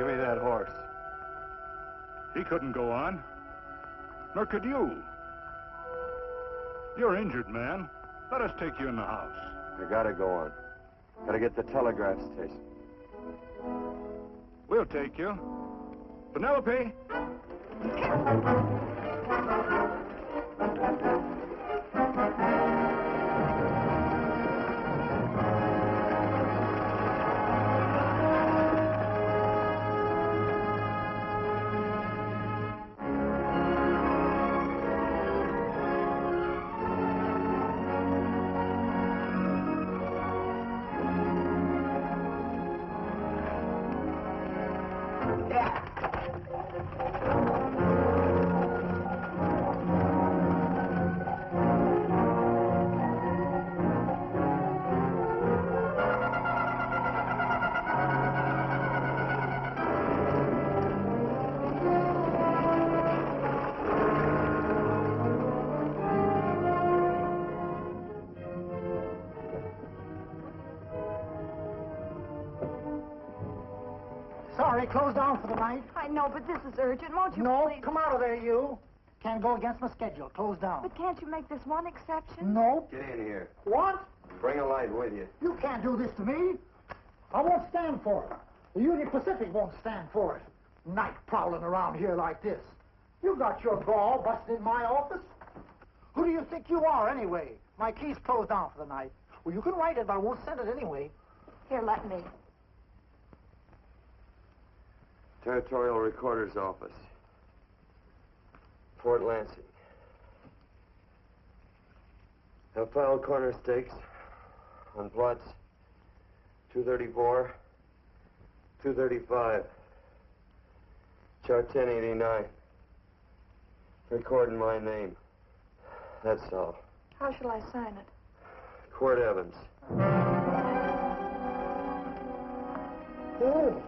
Give me that horse. He couldn't go on. Nor could you. You're injured, man. Let us take you in the house. I gotta go on. Gotta get to the telegraph station. We'll take you. Penelope! Sorry, closed down for the night. I know, but this is urgent. Won't you No, please? come out of there, you. Can't go against my schedule. Closed down. But can't you make this one exception? No. Get in here. What? Bring a light with you. You can't do this to me. I won't stand for it. The Union Pacific won't stand for it. Night prowling around here like this. You got your gall busting in my office? Who do you think you are, anyway? My key's closed down for the night. Well, you can write it, but I won't send it anyway. Here, let me. Territorial Recorder's Office. Fort Lansing. Have filed corner stakes on plots 234, 235, chart 1089. Recording my name. That's all. How shall I sign it? Quirt Evans. Oh.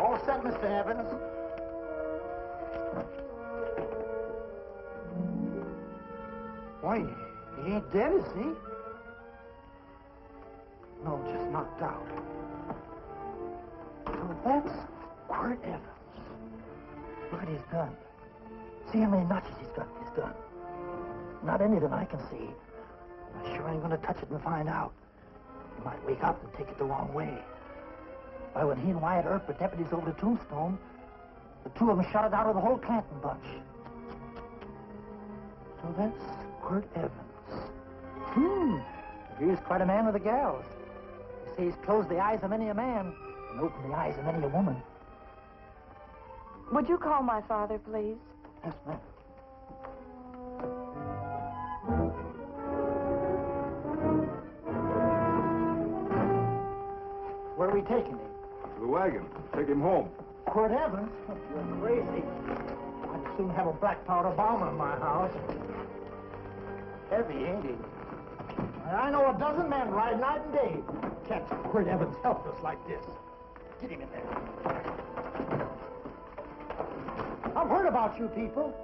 All set, Mr. Evans. Why, he ain't dead, is he? No, just knocked out. So that's Quirt Evans. Look at his gun. See how many notches he's got in his gun. Not any that I can see. I sure ain't gonna touch it and find out. He might wake up and take it the wrong way. Why, when he and Wyatt Earp were deputies over to Tombstone, the two of them shot it out of the whole Clanton bunch. So that's Quirt Evans. He's quite a man with the gals. They say he's closed the eyes of many a man and opened the eyes of many a woman. Would you call my father, please? Yes, ma'am. Where are we taking him? To the wagon. Take him home. Quirt Evans? You're crazy. I'd soon have a black powder bomber in my house. Heavy, ain't he? I know a dozen men ride night and day. Catch Quirt Evans helpless like this. Get him in there. I've heard about you people.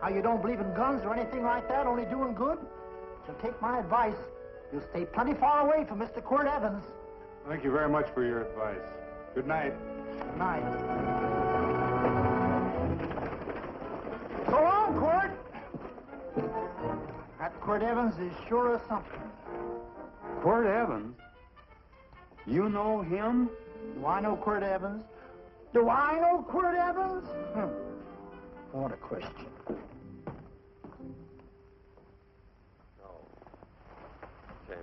How you don't believe in guns or anything like that, only doing good. So take my advice. You'll stay plenty far away from Mr. Quirt Evans. Thank you very much for your advice. Good night. Good night. So long, Quirt. That Quirt Evans is sure of something. Quirt Evans? You know him? Do I know Quirt Evans? Do I know Quirt Evans? What a question. No. Sam.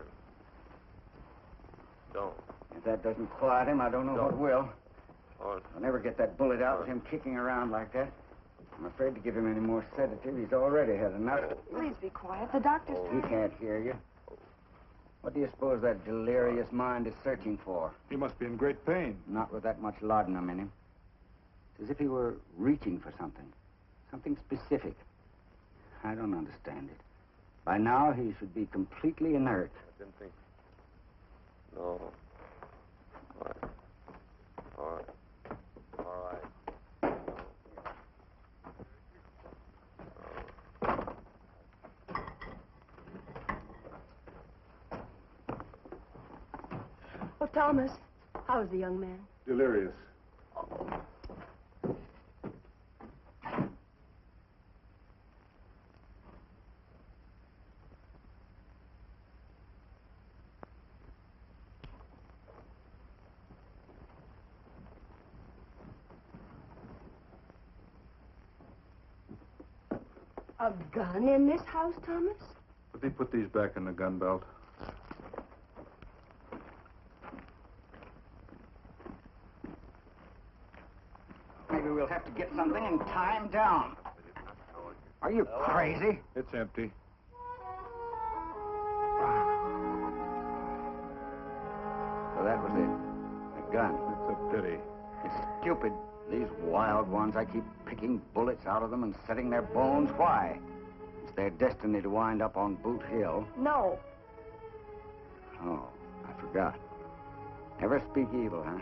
Don't. If that doesn't quiet him, I don't know what will. Oh, I'll never get that bullet out with him kicking around like that. I'm afraid to give him any more sedative. He's already had enough. Please be quiet. The doctor's He can't hear you. What do you suppose that delirious mind is searching for? He must be in great pain. Not with that much laudanum in him. It's as if he were reaching for something. Something specific. I don't understand it. By now, he should be completely inert. I didn't think. No. All right. All right. All right. Oh, Thomas, how's the young man? Delirious. A gun in this house, Thomas? Let me put these back in the gun belt. Maybe we'll have to get something and tie him down. Are you crazy? It's empty. So that was it. A gun. It's a pity. It's stupid. These wild ones, I keep picking bullets out of them and setting their bones. Why? It's their destiny to wind up on Boot Hill. No. Oh, I forgot. Never speak evil, huh?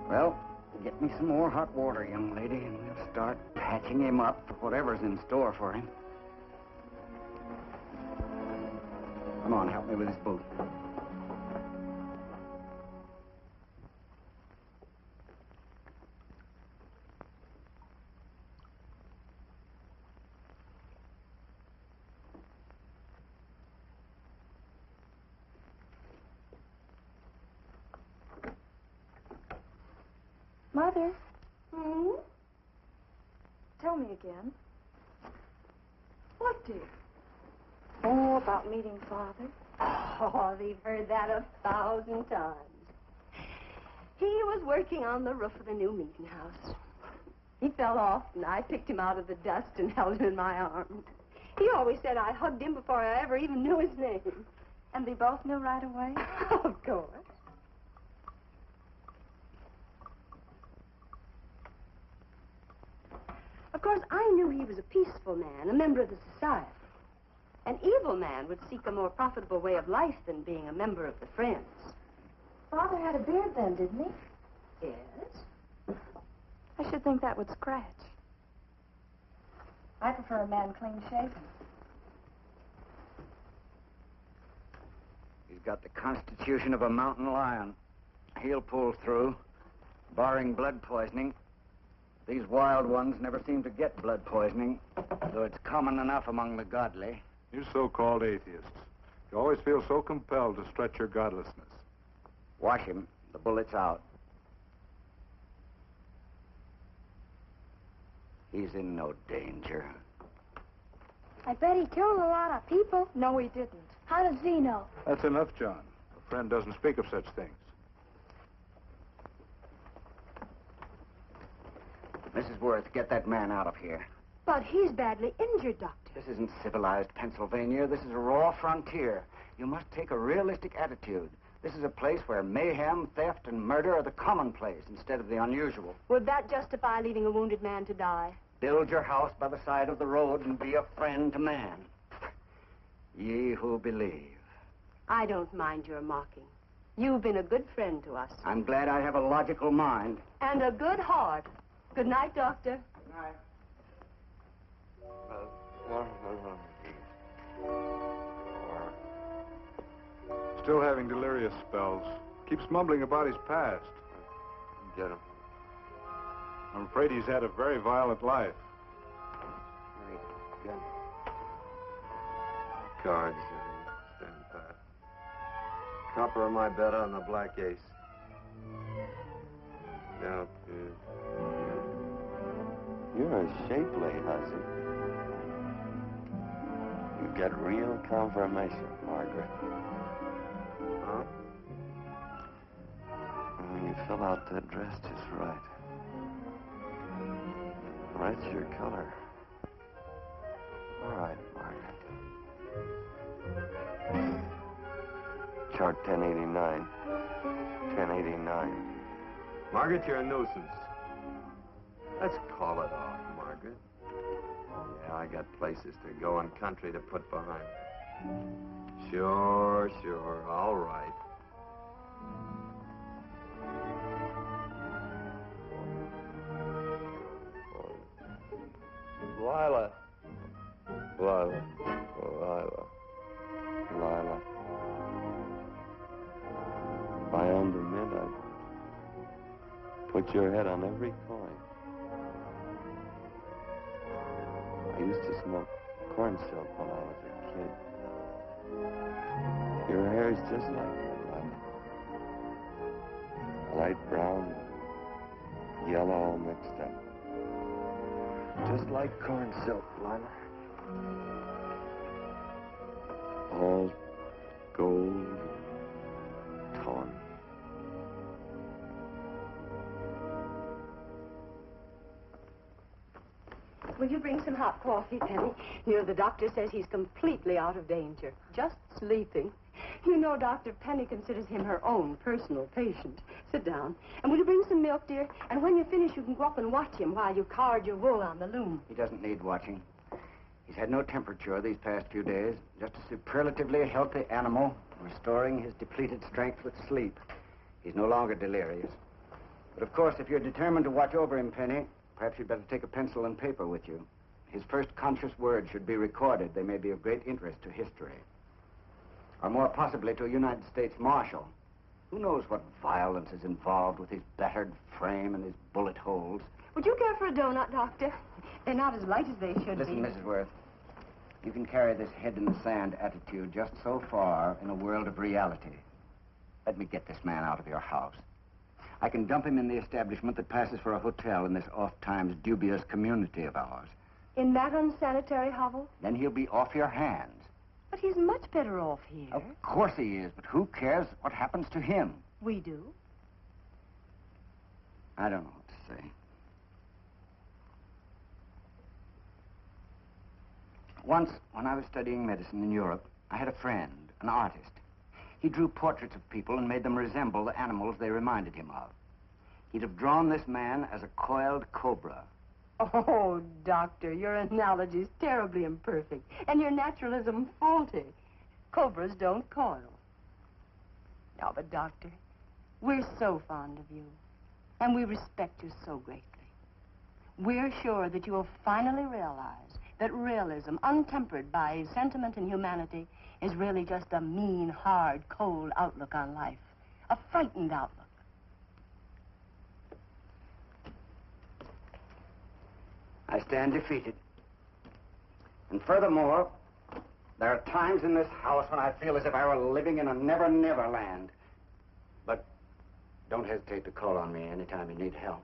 Well, get me some more hot water, young lady, and we'll start patching him up for whatever's in store for him. Come on, help me with his boot. Mother. Tell me again. What, dear? Oh, about meeting Father. Oh, they've heard that 1,000 times. He was working on the roof of the new meeting house. He fell off, and I picked him out of the dust and held him in my arms. He always said I hugged him before I ever even knew his name. And they both knew right away? Of course. Of course, I knew he was a peaceful man, a member of the society. An evil man would seek a more profitable way of life than being a member of the Friends. Father had a beard then, didn't he? Yes? I should think that would scratch. I prefer a man clean shaven. He's got the constitution of a mountain lion. He'll pull through, barring blood poisoning. These wild ones never seem to get blood poisoning, though it's common enough among the godly. You so-called atheists. You always feel so compelled to stretch your godlessness. Watch him. The bullet's out. He's in no danger. I bet he killed a lot of people. No, he didn't. How does he know? That's enough, John. A friend doesn't speak of such things. Mrs. Worth, get that man out of here. But he's badly injured, Doctor. This isn't civilized Pennsylvania. This is a raw frontier. You must take a realistic attitude. This is a place where mayhem, theft, and murder are the commonplace instead of the unusual. Would that justify leaving a wounded man to die? Build your house by the side of the road and be a friend to man. Ye who believe. I don't mind your mocking. You've been a good friend to us. I'm glad I have a logical mind. And a good heart. Good night, Doctor. Good night. Still having delirious spells. Keeps mumbling about his past. Get him. I'm afraid he's had a very violent life. Cards. Stand pat. Copper on my bet on the black ace. Now, you're a shapely hussy. You get real confirmation, Margaret. Huh? Well, you fill out that dress just right. That's your color. All right, Margaret. Chart 1089. 1089. Margaret, you're a nuisance. Let's call it off, Margaret. Yeah, I got places to go and country to put behind me. Sure, sure. All right. Lila. Lila. Lila. Lila. If I owned a mint, I'd put your head on every coin. I used to smoke corn silk when I was a kid. Your hair's just like that, Lila. Light brown, yellow mixed up. Just like corn silk, Lila. All gold, torn. Will you bring some hot coffee, Penny? You know, the doctor says he's completely out of danger. Just sleeping. You know, Dr. Penny considers him her own personal patient. Sit down. And will you bring some milk, dear? And when you finish, you can go up and watch him while you card your wool on the loom. He doesn't need watching. He's had no temperature these past few days. Just a superlatively healthy animal, restoring his depleted strength with sleep. He's no longer delirious. But of course, if you're determined to watch over him, Penny, perhaps you'd better take a pencil and paper with you. His first conscious words should be recorded. They may be of great interest to history. Or more possibly to a United States Marshal. Who knows what violence is involved with his battered frame and his bullet holes. Would you care for a donut, Doctor? They're not as light as they should Listen, be. Mrs. Worth. You can carry this head in the sand attitude just so far in a world of reality. Let me get this man out of your house. I can dump him in the establishment that passes for a hotel in this oft-times dubious community of ours. In that unsanitary hovel? Then he'll be off your hands. But he's much better off here. Of course he is, but who cares what happens to him? We do. I don't know what to say. Once, when I was studying medicine in Europe, I had a friend, an artist. He drew portraits of people and made them resemble the animals they reminded him of. He'd have drawn this man as a coiled cobra. Oh, Doctor, your analogy's terribly imperfect, and your naturalism faulty. Cobras don't coil. Now, but, Doctor, we're so fond of you, and we respect you so greatly. We're sure that you will finally realize that realism, untempered by sentiment and humanity, is really just a mean, hard, cold outlook on life. A frightened outlook. I stand defeated. And furthermore, there are times in this house when I feel as if I were living in a never-never land. But don't hesitate to call on me anytime you need help.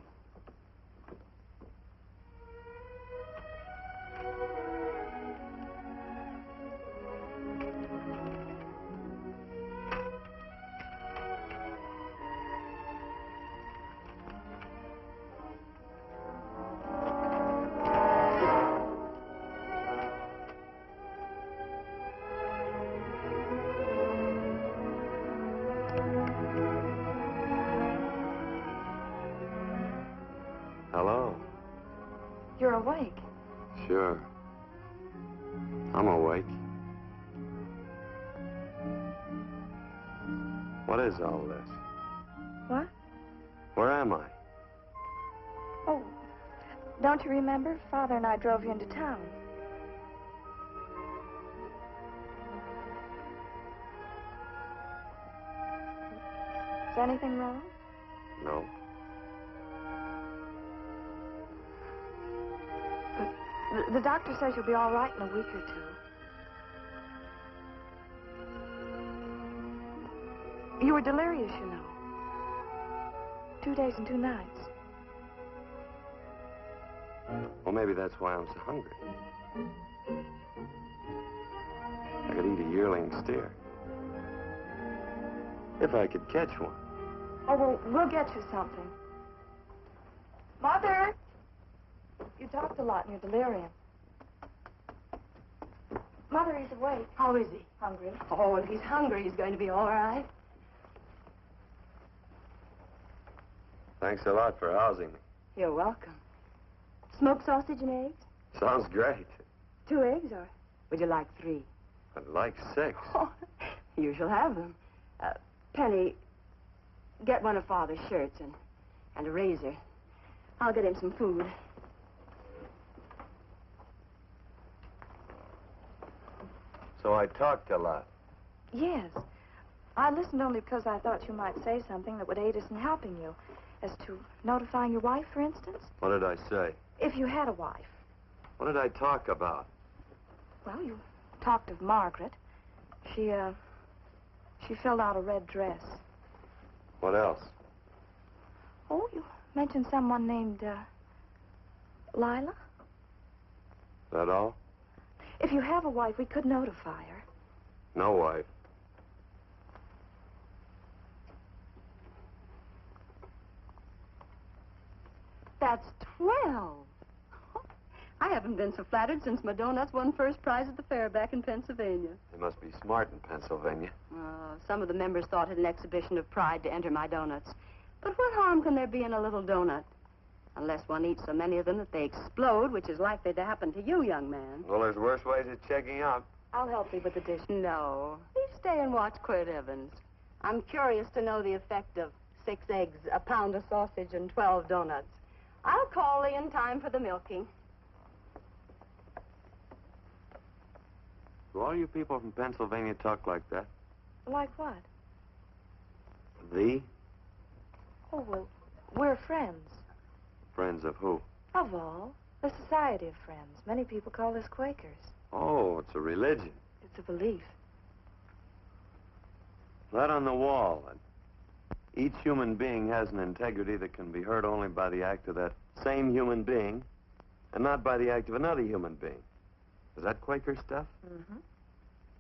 Hello. You're awake. Sure. I'm awake. What is all this? What? Where am I? Oh, don't you remember? Father and I drove you into town. Is anything wrong? No. The doctor says you'll be all right in a week or two. You were delirious, you know. 2 days and 2 nights. Well, maybe that's why I'm so hungry. I could eat a yearling steer. If I could catch one. Oh, well, we'll get you something. Mother! You talked a lot in your delirium. Mother, he's awake. How is he? Hungry. Oh, if he's hungry, he's going to be all right. Thanks a lot for housing me. You're welcome. Smoked sausage and eggs? Sounds great. 2 eggs, or would you like 3? I'd like 6. Oh, you shall have them. Penny, get one of Father's shirts and a razor. I'll get him some food. So I talked a lot. Yes. I listened only because I thought you might say something that would aid us in helping you. As to notifying your wife, for instance. What did I say? If you had a wife. What did I talk about? Well, you talked of Margaret. She filled out a red dress. What else? Oh, you mentioned someone named, Lila? That all? If you have a wife, we could notify her. No wife. That's 12. I haven't been so flattered since my donuts won first prize at the fair back in Pennsylvania. They must be smart in Pennsylvania. Some of the members thought it an exhibition of pride to enter my donuts. But what harm can there be in a little donut? Unless one eats so many of them that they explode, which is likely to happen to you, young man. Well, there's worse ways of checking out. I'll help you with the dish. No. You stay and watch Quirt Evans. I'm curious to know the effect of 6 eggs, a pound of sausage, and 12 donuts. I'll call Lee in time for the milking. Do all you people from Pennsylvania talk like that? Like what? The? Oh, well, we're friends. Friends of who? Of all. The Society of Friends. Many people call us Quakers. Oh, it's a religion. It's a belief. That on the wall. Each human being has an integrity that can be hurt only by the act of that same human being, and not by the act of another human being. Is that Quaker stuff? Mm-hmm.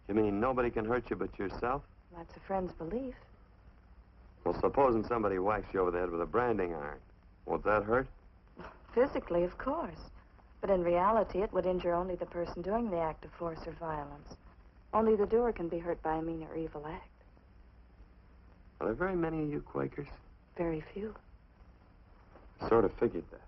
You mean nobody can hurt you but yourself? That's a friend's belief. Well, supposing somebody whacks you over the head with a branding iron. Won't that hurt? Physically, of course. But in reality, it would injure only the person doing the act of force or violence. Only the doer can be hurt by a mean or evil act. Are there very many of you Quakers? Very few. Sort of figured that.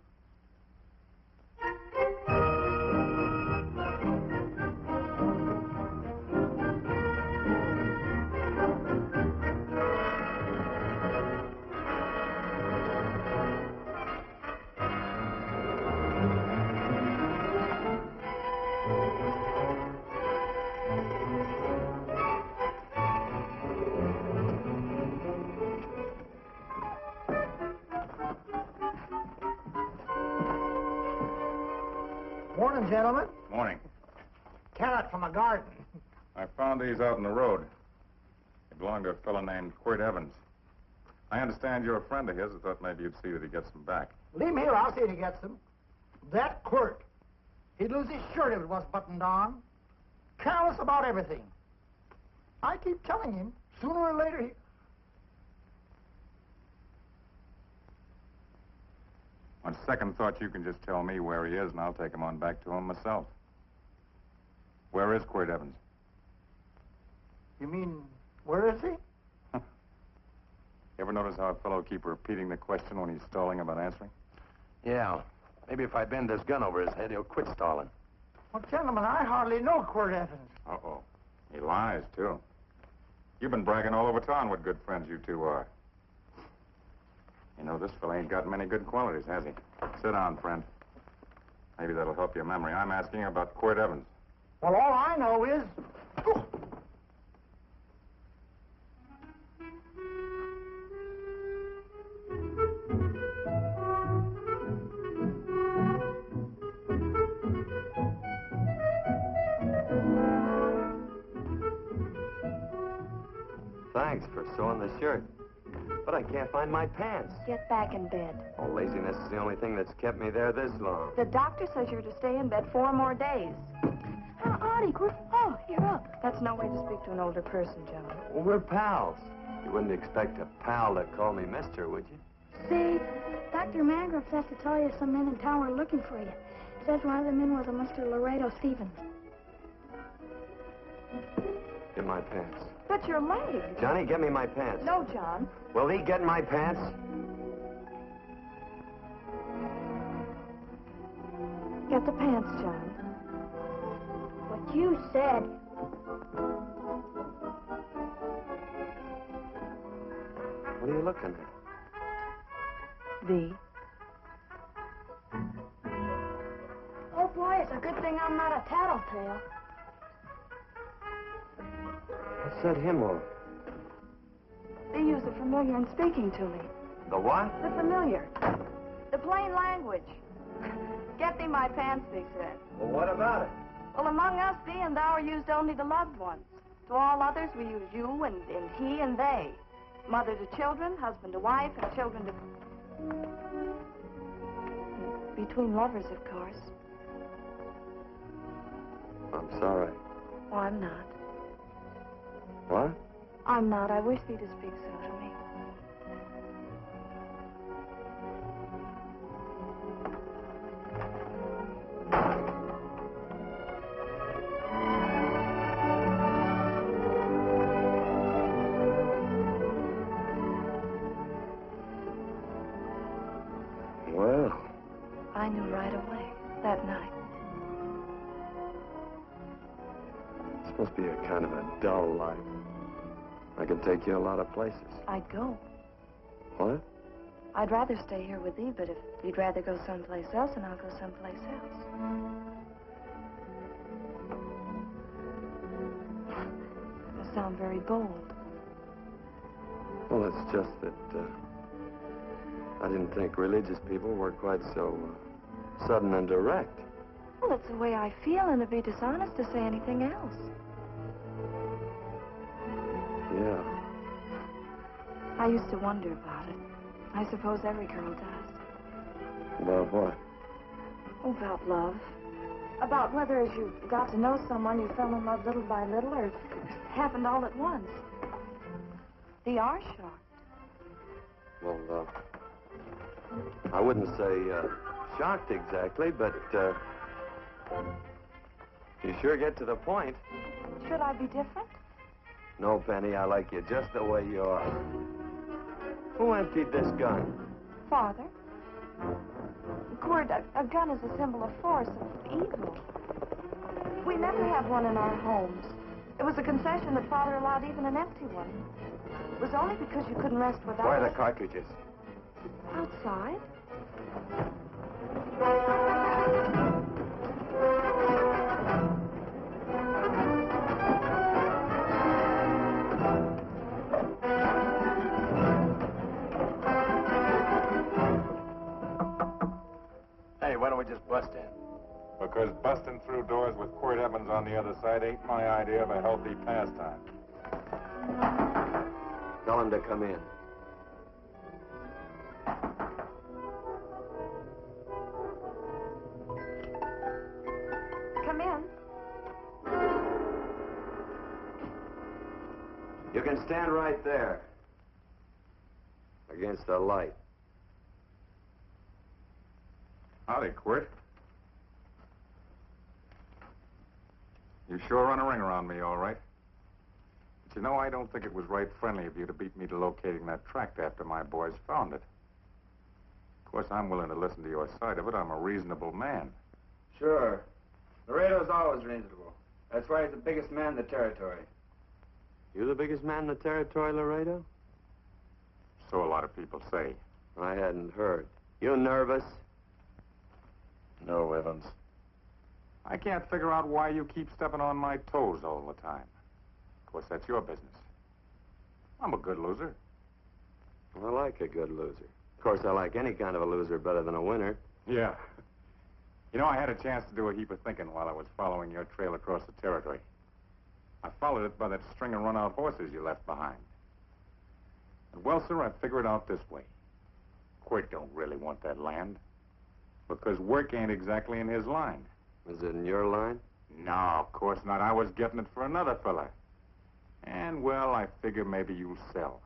Morning, gentlemen. Morning. Carrot from a garden. I found these out in the road. They belong to a fellow named Quirt Evans. I understand you're a friend of his. I thought maybe you'd see that he gets them back. Leave him here. I'll see if he gets them. That Quirt. He'd lose his shirt if it was buttoned on. Careless about everything. I keep telling him, sooner or later he... On second thought, you can just tell me where he is, and I'll take him on back to him myself. Where is Quirt Evans? You mean, where is he? You ever notice how a fellow keep repeating the question when he's stalling about answering? Yeah. Maybe if I bend this gun over his head, he'll quit stalling. Well, gentlemen, I hardly know Quirt Evans. Uh-oh. He lies, too. You've been bragging all over town what good friends you two are. You know, this fella ain't got many good qualities, has he? Sit down, friend. Maybe that'll help your memory. I'm asking about Quirt Evans. Well, all I know is... Thanks for sewing the shirt. But I can't find my pants. Get back in bed. Oh, laziness is the only thing that's kept me there this long. The doctor says you're to stay in bed 4 more days. Audie, oh, you're up. That's no way to speak to an older person, gentlemen. Well, we're pals. You wouldn't expect a pal to call me mister, would you? See, Dr. Mangroves has to tell you some men in town are looking for you. Says one of the men was a Mr. Laredo Stevens. Get my pants. But your leg. Johnny, get me my pants. No, John. Will he get my pants? Get the pants, John. What you said. What are you looking at? V. Oh, boy, it's a good thing I'm not a tattletale. I said him off. They use the familiar in speaking to me. The what? The familiar. The plain language. Get thee my pants, they said. Well, what about it? Well, among us, thee and thou are used only to loved ones. To all others, we use you and he and they. Mother to children, husband to wife, and children to... Between lovers, of course. I'm sorry. Oh, I'm not. What? I'm not. I wish thee to speak so to me. Well, I knew right away, that night. this must be a kind of a dull life. I can take you a lot of places. I'd go. What? I'd rather stay here with thee, but if you'd rather go someplace else, then I'll go someplace else. You sound very bold. Well, it's just that I didn't think religious people were quite so sudden and direct. Well, it's the way I feel, and it'd be dishonest to say anything else. Yeah. I used to wonder about it. I suppose every girl does. About what? Oh, about love. About whether as you got to know someone, you fell in love little by little, or it happened all at once. They are shocked. Well, I wouldn't say shocked exactly, but you sure get to the point. Should I be different? No, Penny, I like you just the way you are. Who emptied this gun? Father? Cord, a gun is a symbol of force, of evil. We never have one in our homes. It was a concession that Father allowed even an empty one. It was only because you couldn't rest without Where are it. the cartridges? Outside? Hey, why don't we just bust in? Because busting through doors with Quirt Evans on the other side ain't my idea of a healthy pastime. Tell him to come in. Come in. You can stand right there. Against the light. Howdy, Quirt. You sure run a ring around me, all right. But you know, I don't think it was right friendly of you to beat me to locating that tract after my boys found it. Of course, I'm willing to listen to your side of it. I'm a reasonable man. Sure. Laredo's always reasonable. That's why he's the biggest man in the territory. You the biggest man in the territory, Laredo? So a lot of people say. I hadn't heard. You nervous? No, Evans. I can't figure out why you keep stepping on my toes all the time. Of course, that's your business. I'm a good loser. I like a good loser. Of course, I like any kind of a loser better than a winner. Yeah. You know, I had a chance to do a heap of thinking while I was following your trail across the territory. I followed it by that string of run-out horses you left behind. And well, sir, I figure it out this way. Quirt don't really want that land. Because work ain't exactly in his line. Is it in your line? No, of course not. I was getting it for another fella. And, well, I figure maybe you'll sell.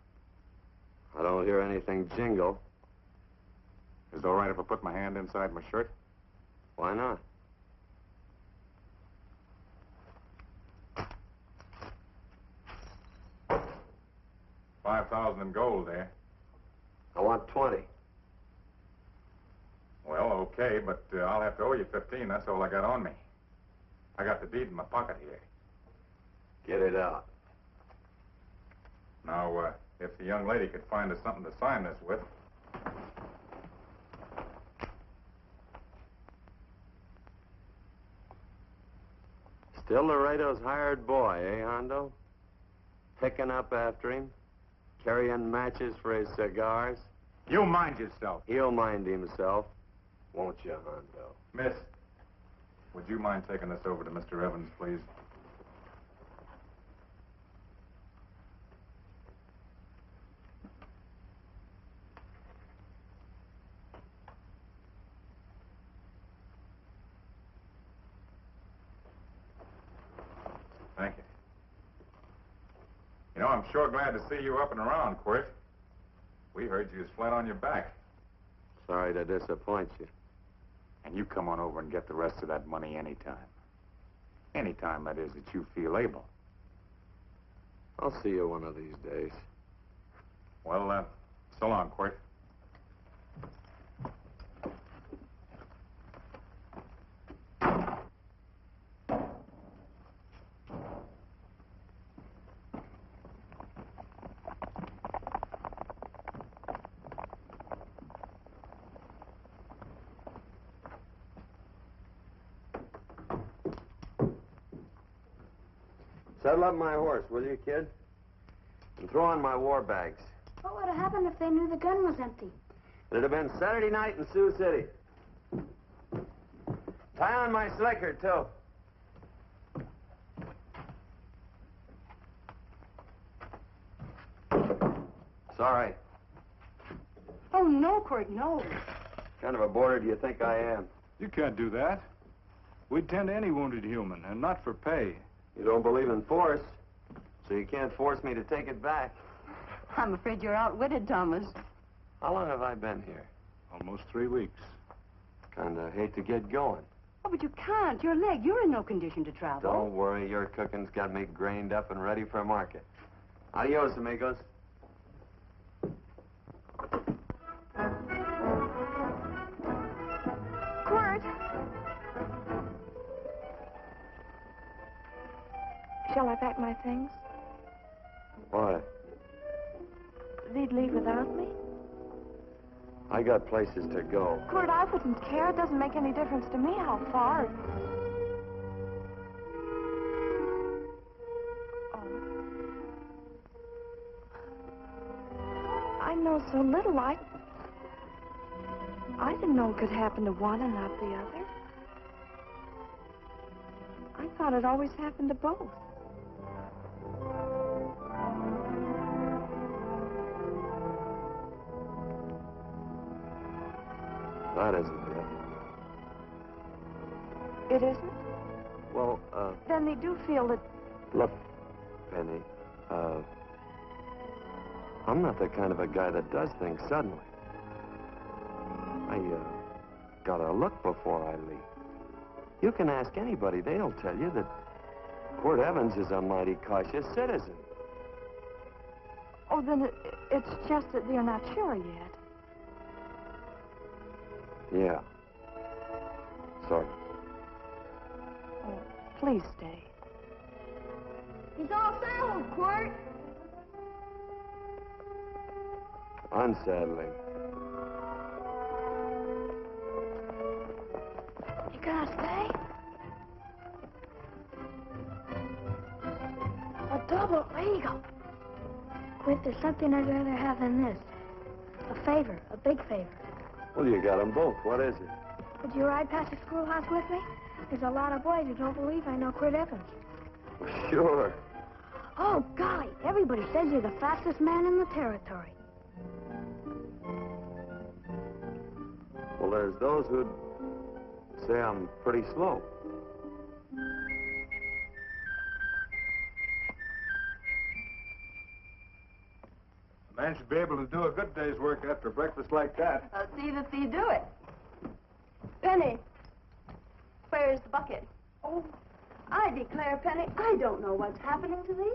I don't hear anything jingle. Is it all right if I put my hand inside my shirt? Why not? 5,000 in gold there. I want 20. Well, okay, but I'll have to owe you 15. That's all I got on me. I got the deed in my pocket here. Get it out. Now, if the young lady could find us something to sign this with. Still Laredo's hired boy, eh, Hondo? Picking up after him, carrying matches for his cigars. You mind yourself. He'll mind himself, won't you, Hondo? Miss, would you mind taking this over to Mr. Evans, please? Thank you. You know, I'm sure glad to see you up and around, Quirt. We heard you was flat on your back. Sorry to disappoint you. And you come on over and get the rest of that money anytime. Anytime, that is, that you feel able. I'll see you one of these days. Well, so long, Quirt. Saddle up my horse, will you, kid? And throw on my war bags. What would have happened if they knew the gun was empty? It'd have been Saturday night in Sioux City. Tie on my slicker, too. It's all right. Oh, no, Quirt, no. What kind of a boarder do you think I am? You can't do that. We'd tend to any wounded human, and not for pay. You don't believe in force, so you can't force me to take it back. I'm afraid you're outwitted, Thomas. How long have I been here? Almost 3 weeks. Kinda hate to get going. Oh, but you can't. Your leg, you're in no condition to travel. Don't worry, your cooking's got me grained up and ready for market. Adios, amigos. Quirt. Shall I pack my things? Why? They'd leave without me? I got places to go. Quirt, I wouldn't care. It doesn't make any difference to me how far. Oh. I know so little. I didn't know it could happen to one and not the other. I thought it always happened to both. That isn't it. It isn't? Well, Then they do feel that... look, Penny, I'm not the kind of a guy that does things suddenly. I, gotta look before I leave. You can ask anybody, they'll tell you that Quirt Evans is a mighty cautious citizen. Oh, then it's just that they're not sure yet. Yeah. Sort of. Oh, please stay. He's all settled, Quirt. Unsettling. You gonna stay? A double eagle. Quirt, there's something I'd rather have than this. A favor, a big favor. Well, you got them both. What is it? Would you ride past the schoolhouse with me? There's a lot of boys who don't believe I know Quirt Evans. Sure. Oh, golly, everybody says you're the fastest man in the territory. Well, there's those who'd say I'm pretty slow. A man should be able to do a good day's work after breakfast like that. I'll see that you do it. Penny, where's the bucket? Oh, I declare, Penny, I don't know what's happening to thee.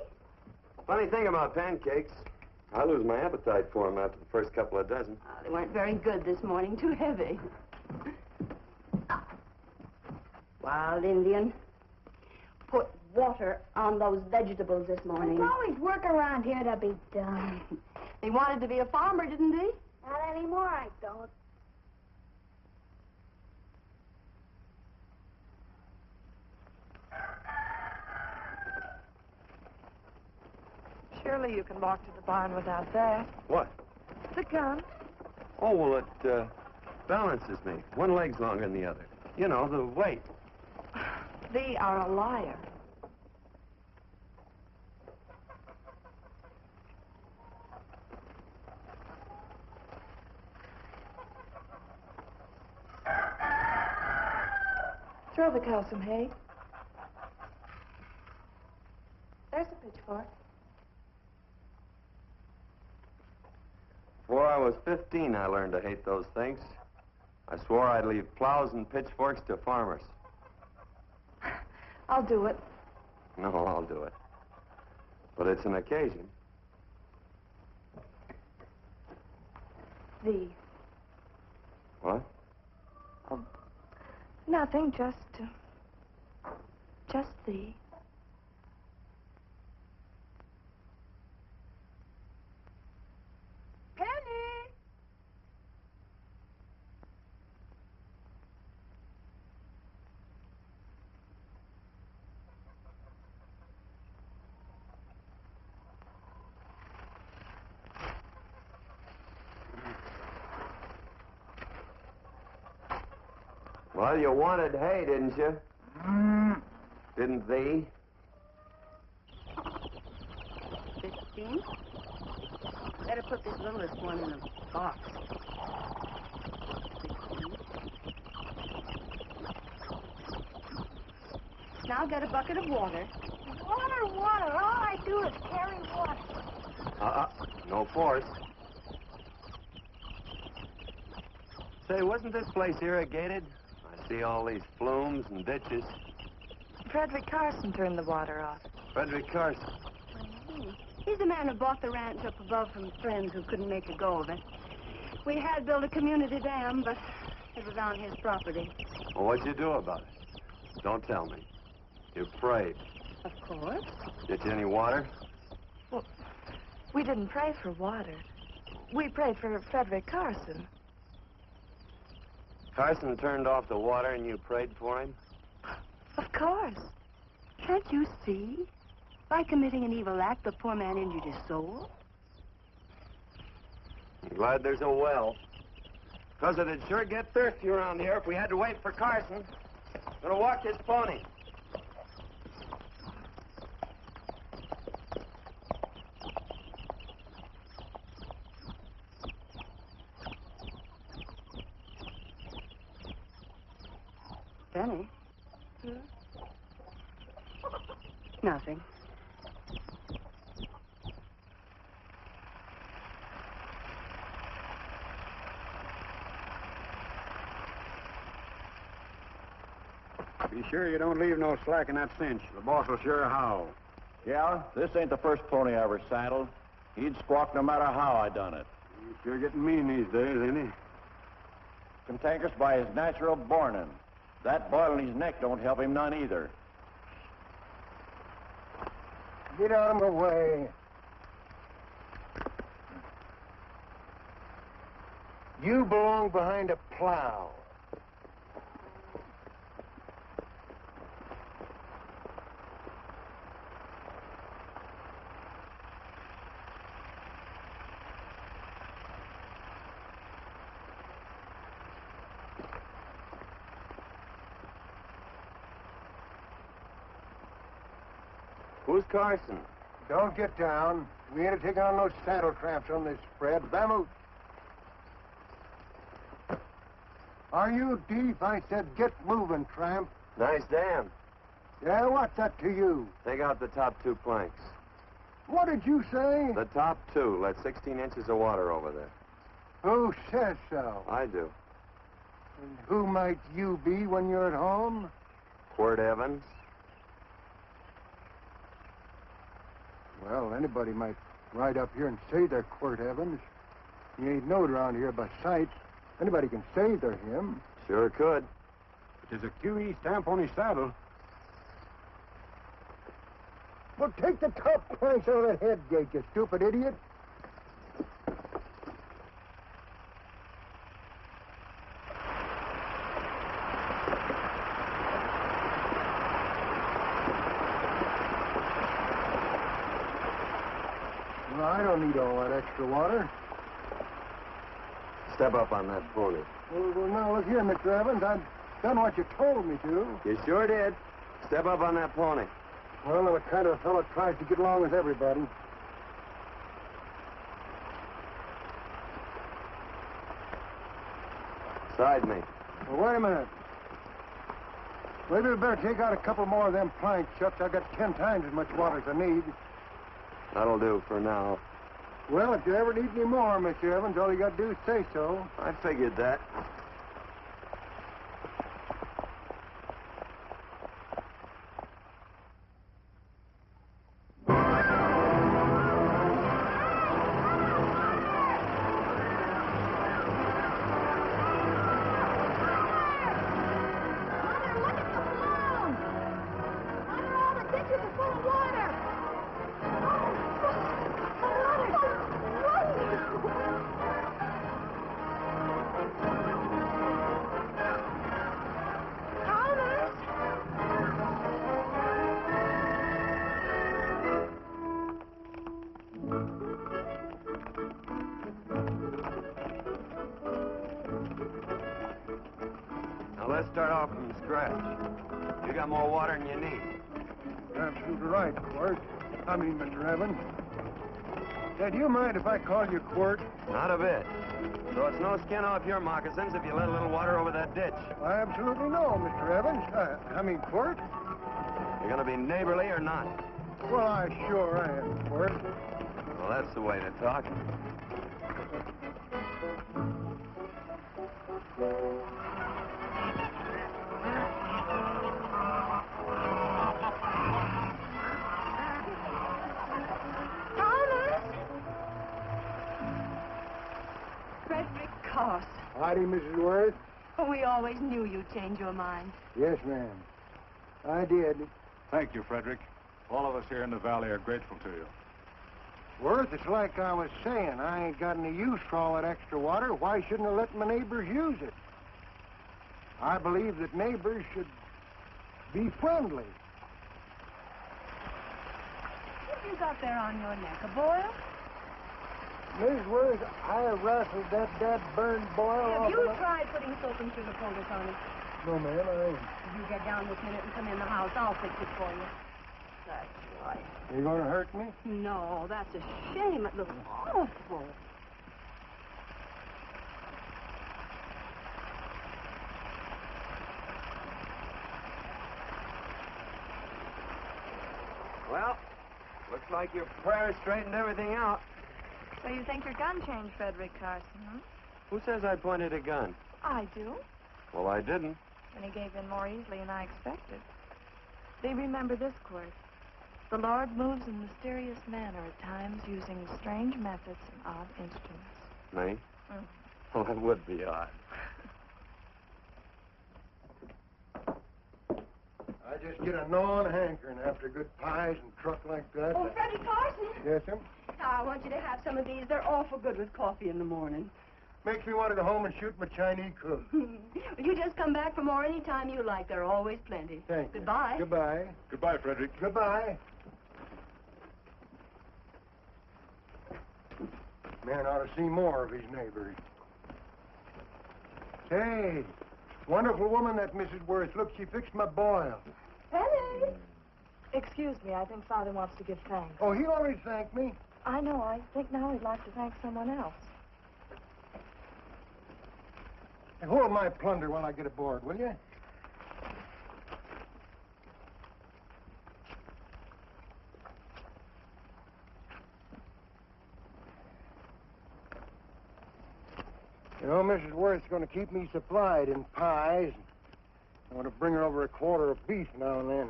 Funny thing about pancakes. I lose my appetite for them after the first couple of dozen. They weren't very good this morning. Too heavy. Wild Indian. Put water on those vegetables this morning. There's always work around here to be done. He wanted to be a farmer, didn't he? Not anymore, I don't. Surely you can walk to the barn without that. What? The gun. Oh, well, it balances me. One leg's longer than the other. You know, the weight. Thee are a liar. Throw the cow some hay. There's a pitchfork. Before I was 15, I learned to hate those things. I swore I'd leave plows and pitchforks to farmers. I'll do it. No, I'll do it. But it's an occasion. Thee. What? Oh, nothing, just thee. Penny! Well, you wanted hay, didn't you? Didn't thee? 15. Better put this littlest one in a box. 16. Now get a bucket of water. Water, water. All I do is carry water. No force. Say, wasn't this place irrigated? I see all these flumes and ditches. Frederick Carson turned the water off. Frederick Carson. He's the man who bought the ranch up above from friends who couldn't make a go of it. We had built a community dam, but it was on his property. Well, what'd you do about it? Don't tell me. You prayed. Of course. Get you any water? Well, we didn't pray for water. We prayed for Frederick Carson. Carson turned off the water and you prayed for him? Of course. Can't you see? By committing an evil act, the poor man injured his soul. I'm glad there's a well. Because it'd sure get thirsty around here if we had to wait for Carson. Gonna walk his pony. Benny? Nothing. Be sure you don't leave no slack in that cinch. The boss will sure howl. Yeah, this ain't the first pony I ever saddled. He'd squawk no matter how I done it. He's sure getting mean these days, ain't he? Cantankerous by his natural bornin'. That boil in his neck don't help him none either. Get out of my way. You belong behind a plow. Who's Carson? Don't get down. We ain't taking on no saddle tramps on this spread. Vamoose. Are you deep? I said get moving, tramp. Nice dam. Yeah, what's that to you? Take out the top 2 planks. What did you say? The top 2. Let 16 inches of water over there. Who says so? I do. And who might you be when you're at home? Quirt Evans. Well, anybody might ride up here and say they're Quirt Evans. He ain't knowed around here by sight. Anybody can say they're him. Sure could. There's a QE stamp on his saddle. Well, take the top planks out of that head gate, you stupid idiot. Well, I don't need all that extra water. Step up on that pony. Well, now, look here, Mr. Evans. I've done what you told me to. You sure did. Step up on that pony. Well, I'm the kind of fellow that tries to get along with everybody. Side me. Well, wait a minute. Maybe we better take out a couple more of them planks, Chuck. I've got 10 times as much water as I need. That'll do for now. Well, if you ever need any more, Mr. Evans, all you got to do is say so. I figured that. Now, let's start off from scratch. You got more water than you need. You're absolutely right, Quirt. I mean, Mr. Evans. Say, do you mind if I call you Quirt? Not a bit. So it's no skin off your moccasins if you let a little water over that ditch. I absolutely know, Mr. Evans. I mean, Quirt. You're going to be neighborly or not? Well, I sure am, Quirt. Well, that's the way to talk. Howdy, Mrs. Worth. We always knew you'd change your mind. Yes, ma'am. I did. Thank you, Frederick. All of us here in the valley are grateful to you. Worth, it's like I was saying. I ain't got any use for all that extra water. Why shouldn't I let my neighbors use it? I believe that neighbors should be friendly. What have you got there on your neck, a boil? Mrs. Worth, I wrestled that burned boil off. Have you tried putting soap and sugar poultice on it? No, ma'am, I ain't. If you get down this minute and come in the house, I'll fix it for you. That's right. You gonna hurt me? No, that's a shame. It looks awful. Well, looks like your prayer straightened everything out. So you think your gun changed Frederick Carson, huh? Who says I pointed a gun? I do. Well, I didn't. And he gave in more easily than I expected. They remember this, Quirt. The Lord moves in mysterious manner at times, using strange methods and odd instruments. Me? Mm. Well, it would be odd. I just get a gnawing hankering after good pies and truck like that. Oh, Freddie Carson! Yes, ma'am? I want you to have some of these. They're awful good with coffee in the morning. Makes me want to go home and shoot my Chinese cook. You just come back for more any time you like. There are always plenty. Thank you. Goodbye. Goodbye. Goodbye, Frederick. Goodbye. Man ought to see more of his neighbors. Say, wonderful woman, that Mrs. Worth. Look, she fixed my boil. Penny! Excuse me, I think Father wants to give thanks. Oh, he already thanked me. I know. I think now he'd like to thank someone else. Hey, hold my plunder while I get aboard, will you? You know, Mrs. Worth's going to keep me supplied in pies. I want to bring her over a quarter of beef now and then.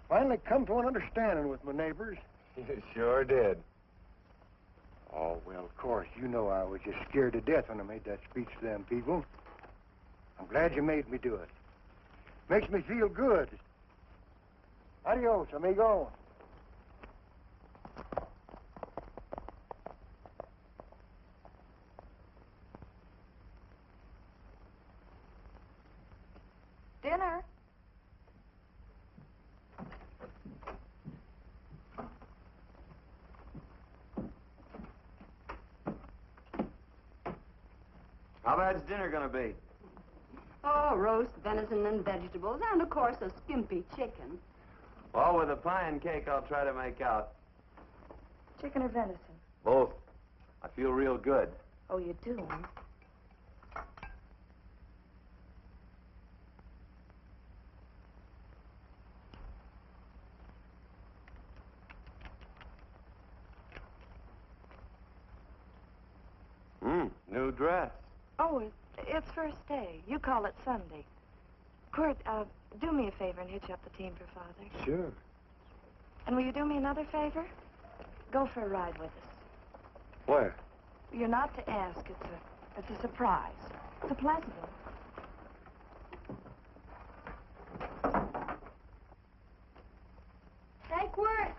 Finally come to an understanding with my neighbors. You sure did. Oh, well, of course, you know I was just scared to death when I made that speech to them people. I'm glad you made me do it. Makes me feel good. Adios, amigo. Dinner. How bad's dinner gonna be? Oh, roast venison and vegetables, and of course a skimpy chicken. Well, with a pie and cake, I'll try to make out. Chicken or venison? Both. I feel real good. Oh, you do, huh? New dress. Oh, it's first day. You call it Sunday. Kurt, do me a favor and hitch up the team for Father. Sure. And will you do me another favor? Go for a ride with us. Where? You're not to ask. It's a surprise. It's a pleasant one. Hey, Quirt,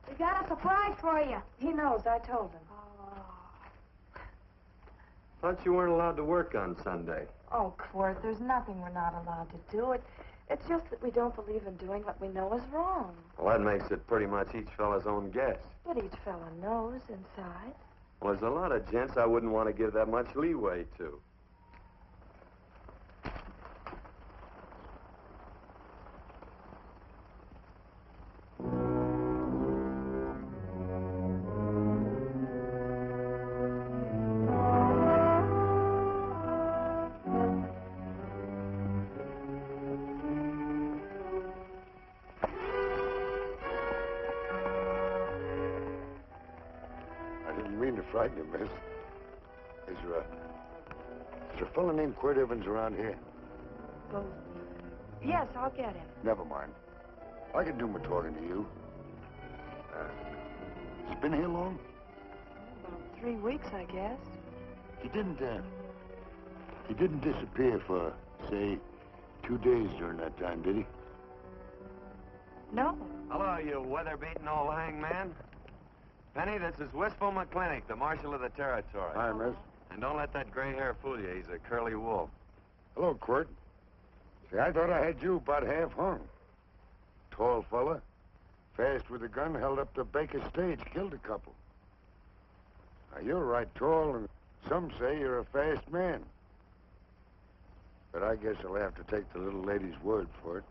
we got a surprise for you. He knows. I told him. Thought you weren't allowed to work on Sunday. Oh, Quirt, there's nothing we're not allowed to do. It's just that we don't believe in doing what we know is wrong. Well, that makes it pretty much each fella's own guess. But each fella knows inside. Well, there's a lot of gents I wouldn't want to give that much leeway to. Frighten you, miss. Is there a fella named Quirt Evans around here? Well, yes, I'll get him. Never mind. I can do my talking to you. He's been here long? About 3 weeks, I guess. He didn't disappear for, say, 2 days during that time, did he? No. Hello, you weather-beaten old hangman. Penny, this is Wistful McClintock, the Marshal of the Territory. Hi, miss. And don't let that gray hair fool you. He's a curly wolf. Hello, Quirt. See, I thought I had you about half hung. Tall fella, fast with a gun, held up the Baker stage, killed a couple. Now, you're right tall, and some say you're a fast man. But I guess I'll have to take the little lady's word for it.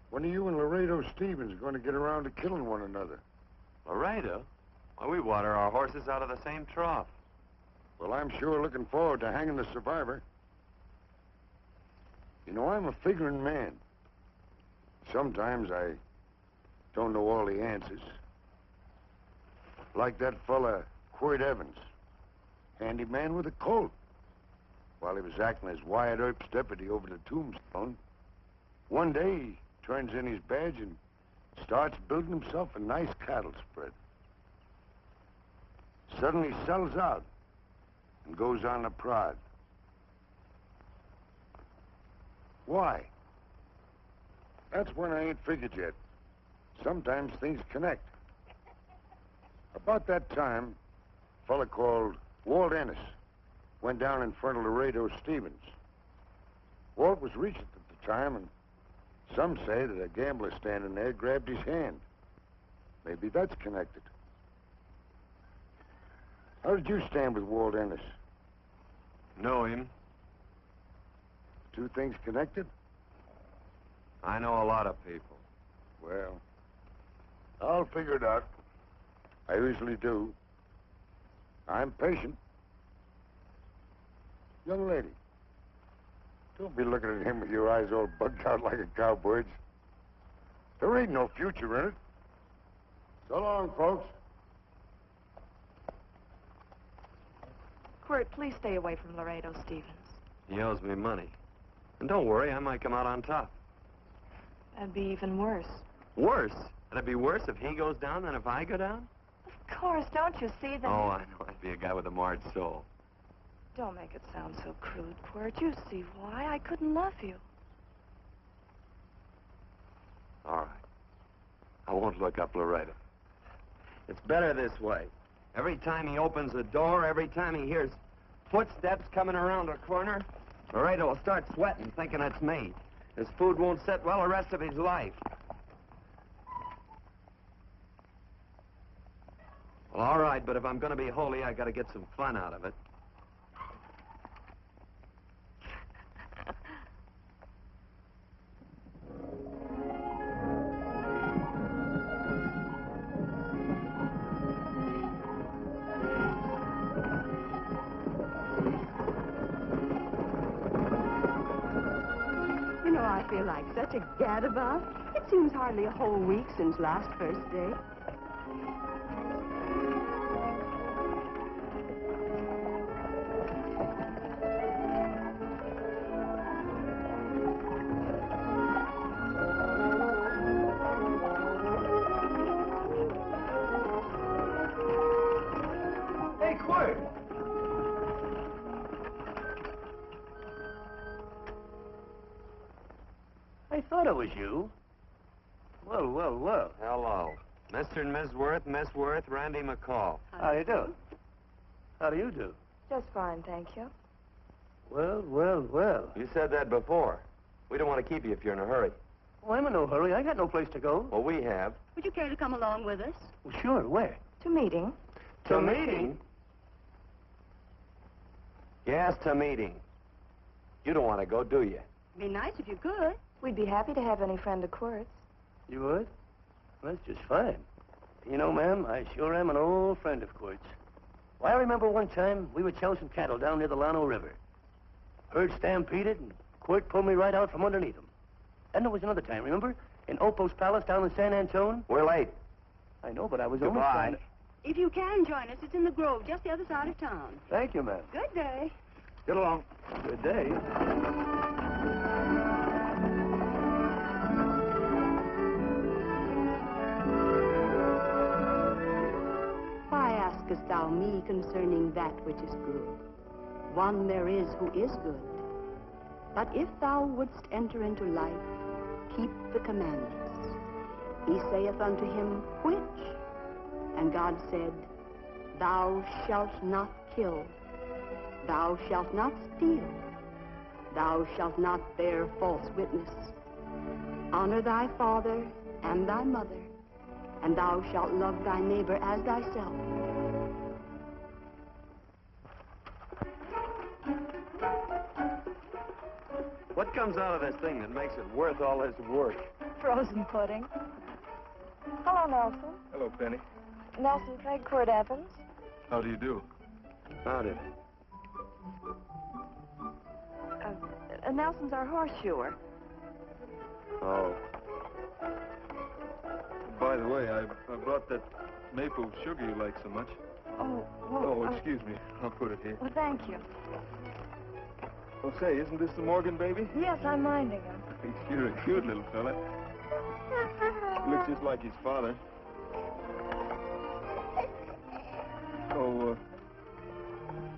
When are you and Laredo Stevens going to get around to killing one another? Laredo? Well, we water our horses out of the same trough. Well, I'm sure looking forward to hanging the survivor. You know, I'm a figuring man. Sometimes I don't know all the answers. Like that fella, Quirt Evans. Handy man with a Colt. While he was acting as Wyatt Earp's deputy over the tombstone, one day he turns in his badge and starts building himself a nice cattle spread. Suddenly sells out and goes on a prod. Why? That's when I ain't figured yet. Sometimes things connect. About that time, a fella called Walt Ennis went down in front of Laredo Stevens. Walt was regent at the time, and some say that a gambler standing there grabbed his hand. Maybe that's connected. How did you stand with Walt Ennis? Know him. Two things connected? I know a lot of people. Well, I'll figure it out. I usually do. I'm patient. Young lady, don't be looking at him with your eyes all bugged out like a cowbird's. There ain't no future in it. So long, folks. Quirt, please stay away from Laredo Stevens. He owes me money. And don't worry, I might come out on top. That'd be even worse. Worse? It'd be worse if he goes down than if I go down? Of Of course, don't you see that? Oh, I know. I'd be a guy with a marred soul. Don't make it sound so crude, Quirt. You see why I couldn't love you. All right. I won't look up Laredo. It's better this way. Every time he opens the door, every time he hears footsteps coming around a corner, Laredo will start sweating, thinking it's me. His food won't sit well the rest of his life. Well, all right, but if I'm going to be holy, I got to get some fun out of it. You know, I feel like such a gadabout. It seems hardly a whole week since last first day. Hey, Quirt! I thought it was you. Well, well, well. Hello. Mr. and Miss Worth, Miss Worth, Randy McCall. How do you do? How do you do? Just fine, thank you. Well, well, well. You said that before. We don't want to keep you if you're in a hurry. Oh, I'm in no hurry. I got no place to go. Well, we have. Would you care to come along with us? Well, sure. Where? To meeting. To meeting? Yes, to meeting. You don't want to go, do you? Be nice if you could. We'd be happy to have any friend of Quirt's. You would? Well, that's just fine. You know, ma'am, I sure am an old friend of Quirt's. Why, I remember one time we were chasing cattle down near the Llano River. Herd stampeded, and Quirt pulled me right out from underneath him. And there was another time, remember? In Opal's Palace down in San Antone? We're late. I know, but I was only Goodbye. trying to... If you can join us, it's in the Grove, just the other side of town. Thank you, ma'am. Good day. Get along. Good day. Why askest thou me concerning that which is good? One there is who is good. But if thou wouldst enter into life, keep the commandments. He saith unto him, which? And God said, thou shalt not kill. Thou shalt not steal. Thou shalt not bear false witness. Honor thy father and thy mother, and thou shalt love thy neighbor as thyself. What comes out of this thing that makes it worth all this work? Frozen pudding. Hello, Nelson. Hello, Penny. Nelson Craig, Quirt Evans. How do you do? Howdy. Nelson's our horseshoer. Oh. By the way, I brought that maple sugar you like so much. Oh, well... Oh, excuse me. I'll put it here. Well, thank you. Oh, say, isn't this the Morgan baby? Yes, I'm minding him. You're a cute little fella. He looks just like his father. Oh,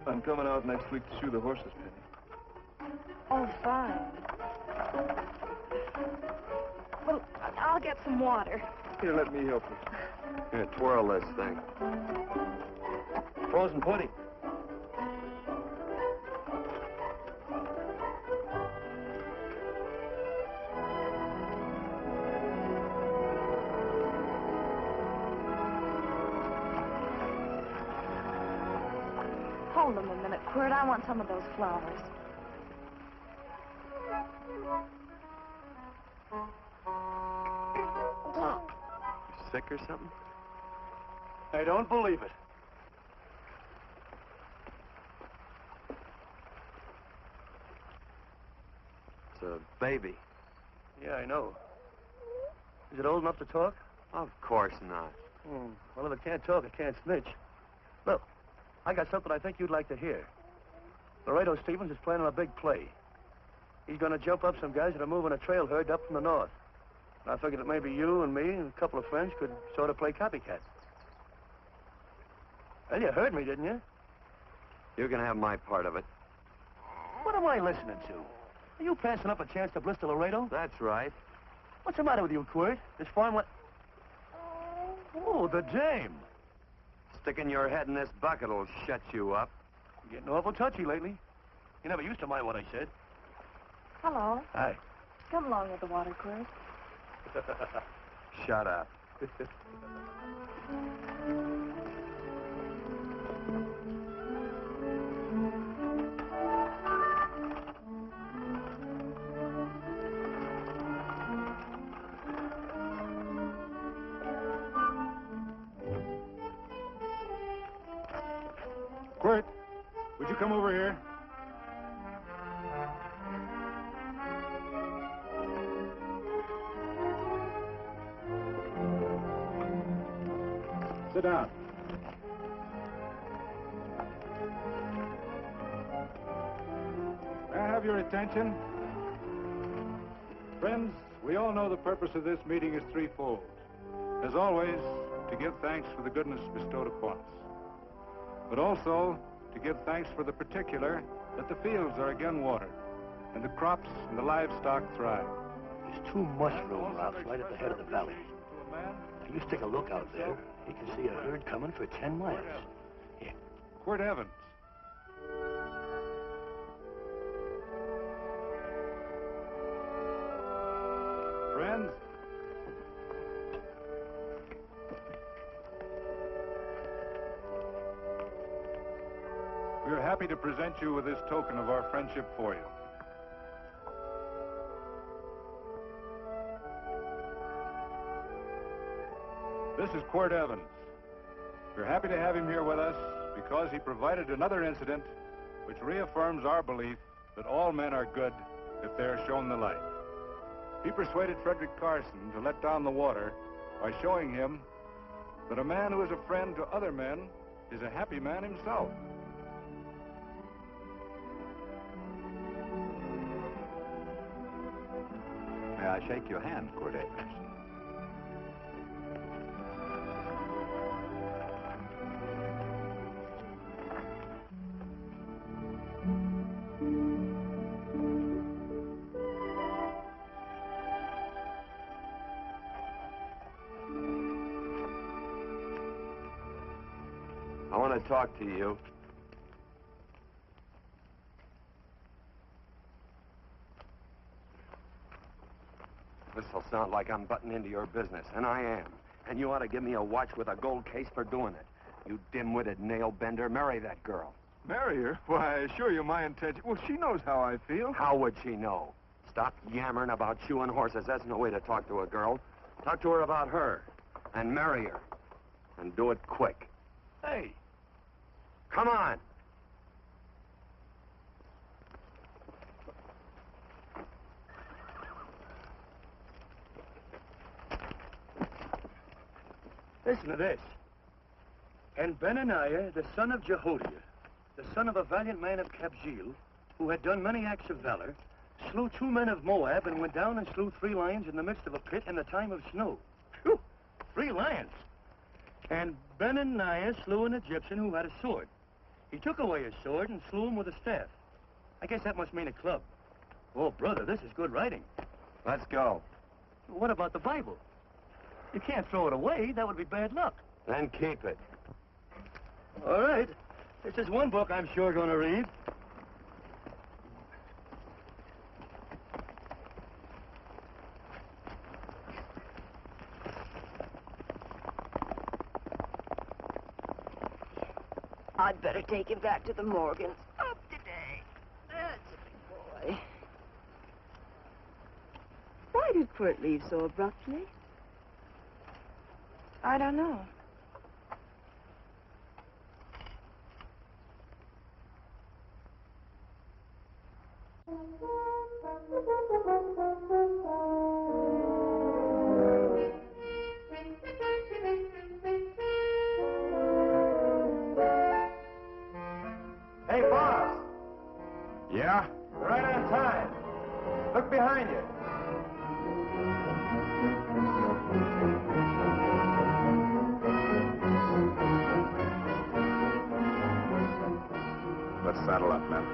I'm coming out next week to shoe the horses, Penny. Oh, fine. Well, I'll get some water. Here, let me help you. Here, twirl this thing. Frozen pudding. Hold them a minute, Quirt. I want some of those flowers. Sick or something? I don't believe it. It's a baby. Yeah, I know. Is it old enough to talk? Of course not. Well, if it can't talk, it can't snitch. Look, I got something I think you'd like to hear. Laredo Stevens is planning a big play. He's going to jump up some guys that are moving a trail herd up from the north. And I figured that maybe you and me and a couple of friends could sort of play copycat. Well, you heard me, didn't you? You can have my part of it. What am I listening to? Are you passing up a chance to blister Laredo? That's right. What's the matter with you, Quirt? This farm what? Oh, the dame. Sticking your head in this bucket will shut you up. You're getting awful touchy lately. You never used to mind what I said. Hello. Hi. Come along with the water, Quirt. Shut up. Quirt, would you come over here? Sit down. May I have your attention? Friends, we all know the purpose of this meeting is threefold. As always, to give thanks for the goodness bestowed upon us, but also to give thanks for the particular that the fields are again watered and the crops and the livestock thrive. There's two mushroom routes right at the head of the valley. If you stick a look out there, you can see a herd coming for 10 miles. Here. Quirt Evans. Friends, we are happy to present you with this token of our friendship for you. This is Quirt Evans. We're happy to have him here with us because he provided another incident which reaffirms our belief that all men are good if they are shown the light. He persuaded Frederick Carson to let down the water by showing him that a man who is a friend to other men is a happy man himself. May I shake your hand, Quirt Evans? I want to talk to you. This'll sound like I'm butting into your business, and I am. And you ought to give me a watch with a gold case for doing it. You dim-witted nail-bender, marry that girl. Marry her? Why, I assure you my intention... Well, she knows how I feel. How would she know? Stop yammering about shoeing horses. That's no way to talk to a girl. Talk to her about her, and marry her. And do it quick. Hey. Come on. Listen to this. And Benaniah, the son of Jehoiada, the son of a valiant man of Kabzeel, who had done many acts of valor, slew 2 men of Moab and went down and slew 3 lions in the midst of a pit in the time of snow. Whew, 3 lions. And Benaniah slew an Egyptian who had a sword. He took away his sword and slew him with a staff. I guess that must mean a club. Oh, brother, this is good writing. Let's go. What about the Bible? You can't throw it away. That would be bad luck. Then keep it. All right. This is one book I'm sure going to read. I'd better take him back to the Morgans. Up today. That's a big boy. Why did Quirt leave so abruptly? I don't know. Hey, boss. Yeah? You're right on time. Look behind you. Let's saddle up, men.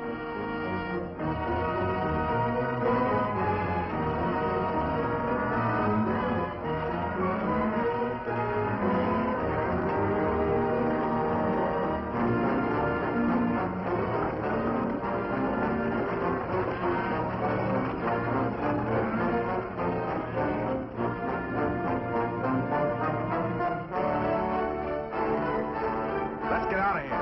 Let's get out of here.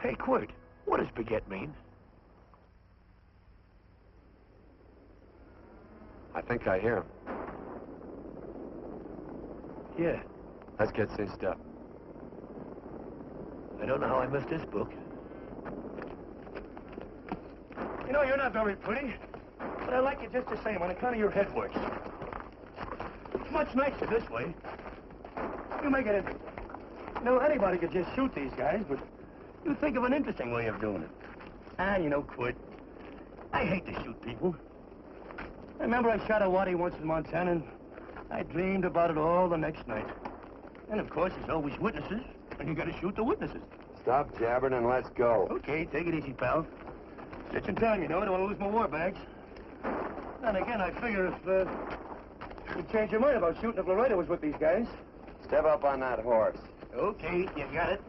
Hey, Quirt, what does baguette mean? I think I hear him. Yeah, Let's get cinched up. I don't know how I missed this book. You know, you're not very pretty, but I like you just the same on account of your head works. It's much nicer this way. You make it interesting. You know, anybody could just shoot these guys, but you think of an interesting way of doing it. And, you know, Quirt, I hate to shoot people. I remember I shot a waddy once in Montana, and I dreamed about it all the next night. And, of course, there's always witnesses, and you gotta shoot the witnesses. Stop jabbering and let's go. Okay, take it easy, pal. Stitching time, you know. I don't want to lose my war bags. And again, I figure if you'd change your mind about shooting if Laredo was with these guys. Step up on that horse. Okay, you got it.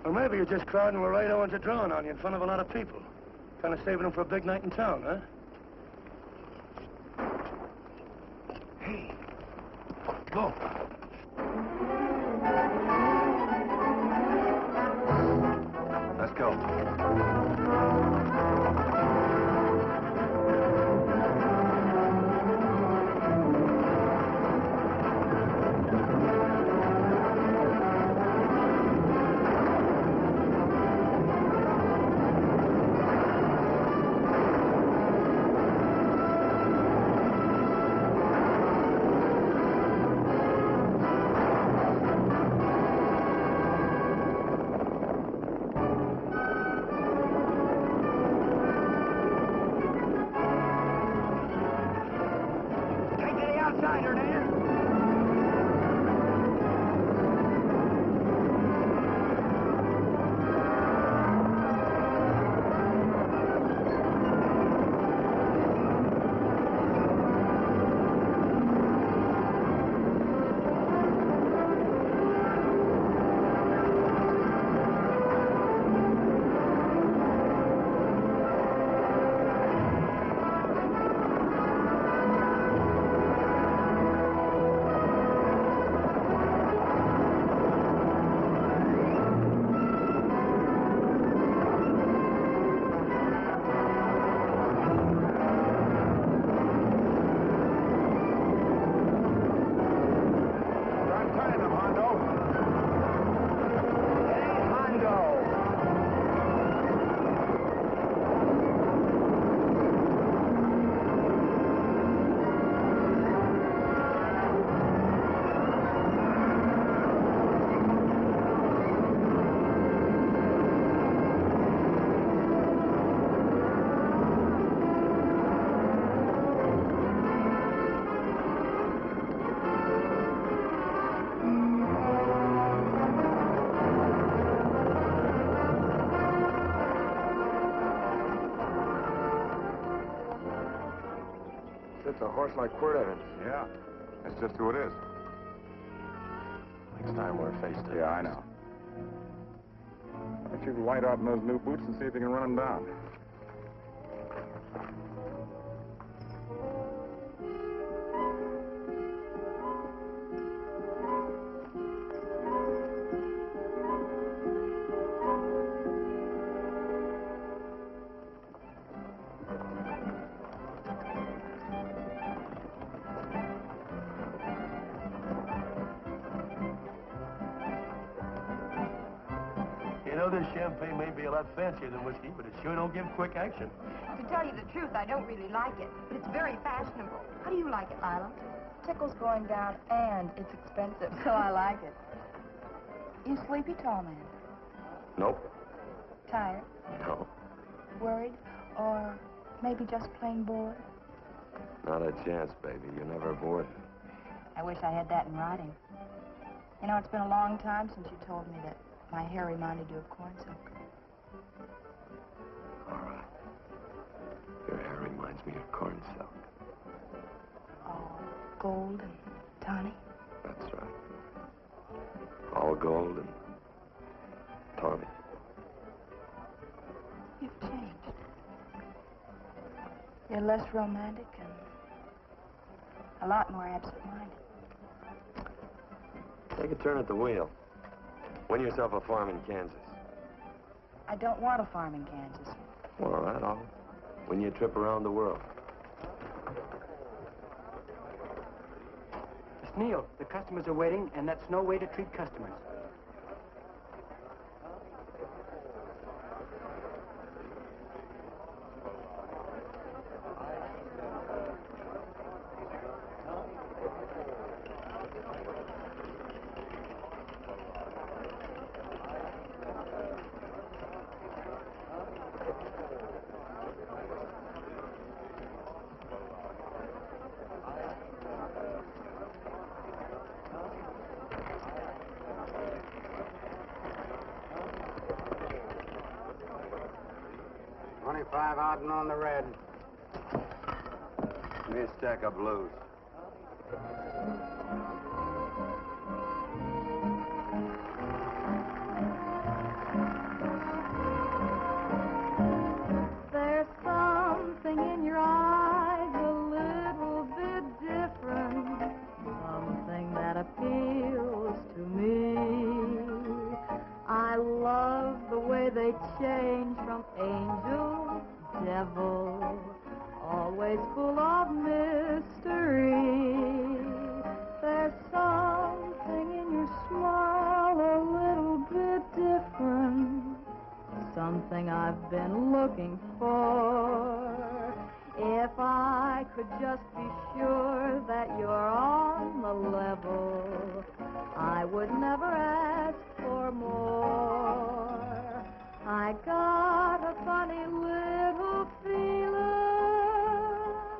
Or maybe you're just crowding Laredo into drawing on you in front of a lot of people. Kind of saving them for a big night in town, huh? Hey, go. Let's go. It's a horse like Quirt Evans. Yeah, that's just who it is. Next time we're face to face. Yeah, I know. Why don't you light out in those new boots and see if you can run him down? know, this champagne may be a lot fancier than whiskey, but it sure don't give quick action. To tell you the truth, I don't really like it, but it's very fashionable. How do you like it, Lila? Tickle's going down, and it's expensive, so I like it. You sleepy, tall man? Nope. Tired? No. Worried? Or maybe just plain bored? Not a chance, baby. You're never bored. I wish I had that in writing. You know, it's been a long time since you told me that my hair reminded you of corn silk. All right. Your hair reminds me of corn silk. All gold and tawny? That's right. All gold and tawny. You've changed. You're less romantic and a lot more absent-minded. Take a turn at the wheel. Win yourself a farm in Kansas. I don't want a farm in Kansas. All right, I'll win you a trip around the world. Miss Neal, the customers are waiting, and that's no way to treat customers. Out and on the red. Give me a stack of blues. There's something in your eyes a little bit different, something that appeals to me. I love the way they change from angel to devil, always full of mystery. There's something in your smile a little bit different, something I've been looking for. If I could just be sure that you're on the level, I would never ask for more. I got a funny little feeling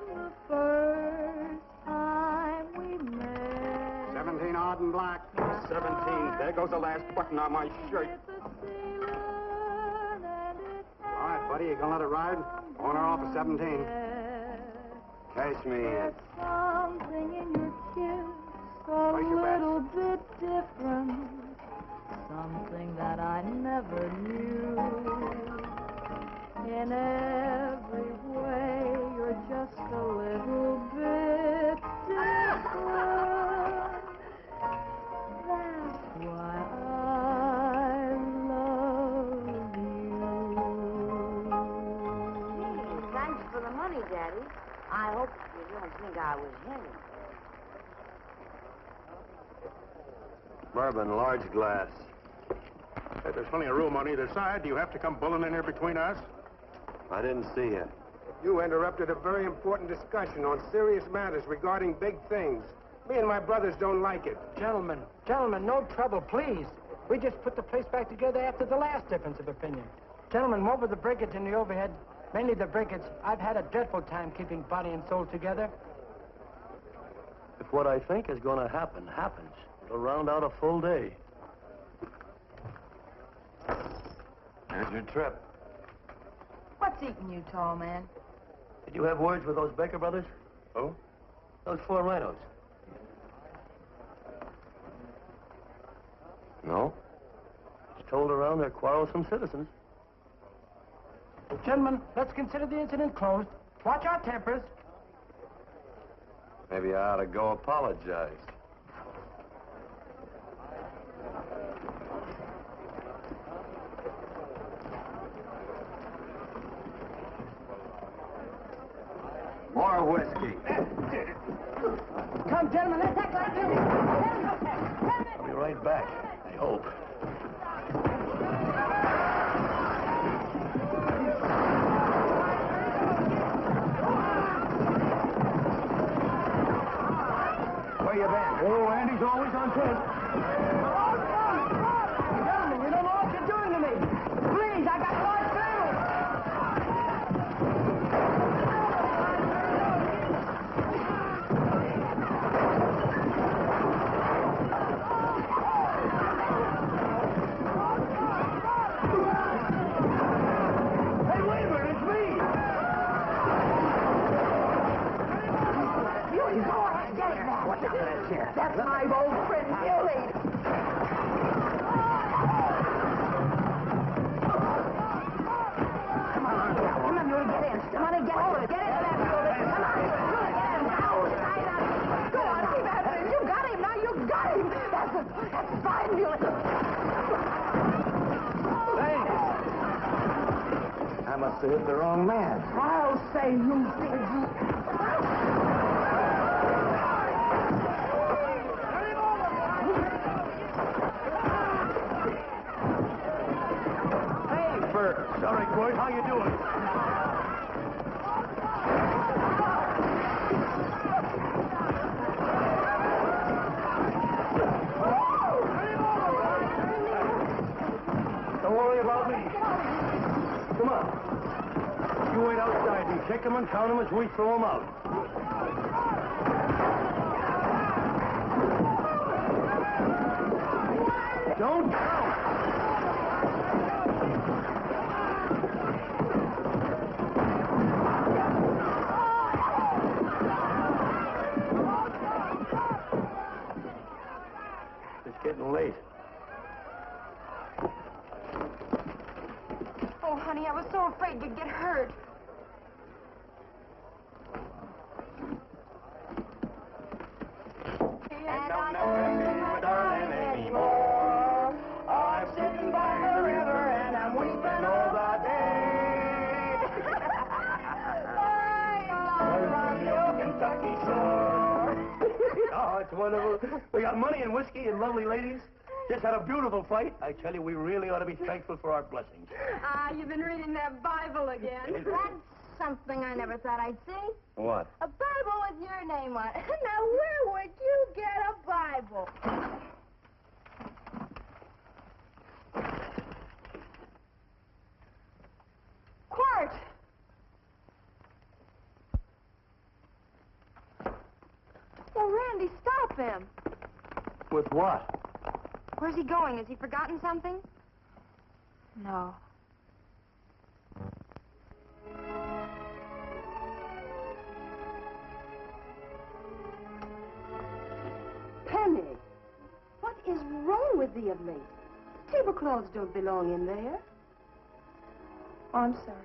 the first time we met. 17 odd and black. 17. There goes the last button on my shirt. All right, buddy, you gonna let it ride? On or off of 17? Cash me in. Something in your kiss a little bit different, something that I never knew. In every way, you're just a little bit different. That's why I love you. Thanks for the money, Daddy. I hope you don't think I was him. Bourbon, large glass. Hey, there's plenty of room on either side. Do you have to come bulling in here between us? I didn't see you. You interrupted a very important discussion on serious matters regarding big things. Me and my brothers don't like it. Gentlemen, no trouble, please. We just put the place back together after the last difference of opinion. Gentlemen, what with the breakage and the overhead, mainly the breakage, I've had a dreadful time keeping body and soul together. If what I think is going to happen happens, it'll round out a full day. Here's your trip. What's eating you, tall man? Did you have words with those Baker brothers? Who? Those four rhinos. No. It's told around they're quarrelsome citizens. Gentlemen, let's consider the incident closed. Watch our tempers. Maybe I ought to go apologize. More whiskey. Come, gentlemen, let's act like you. I'll be right back, I hope. That's my old friend, Billy. Come on, Muley, get in. Come on and get hold of it. Get into that building. Come on, Muley, get in. Now, tight up. Go on, keep at it. You got him. Now you got him. That's it. That's fine, Muley. Thanks. I must have hit the wrong man. I'll say you did. Hey, Bert. Sorry, Court. How you doing? Don't worry about me. Come on. You wait outside. We check them and count them as we throw them out. Don't count. It's getting late. Oh, honey, I was so afraid you'd get hurt. And I'm never seeing my darling anymore. I'm sitting by the river and I'm weeping all the day. From your Kentucky shore. Oh, it's wonderful. We got money and whiskey and lovely ladies. Just had a beautiful fight. I tell you, we really ought to be thankful for our blessings. Ah, you've been reading that Bible again. That's something I never thought I'd see. What? A Bible with your name on it. Now, where would you get a Bible? Court! Well, Randy, stop him. With what? Where's he going? Has he forgotten something? No. Penny, what is wrong with thee of late? Tablecloths don't belong in there. Oh, I'm sorry.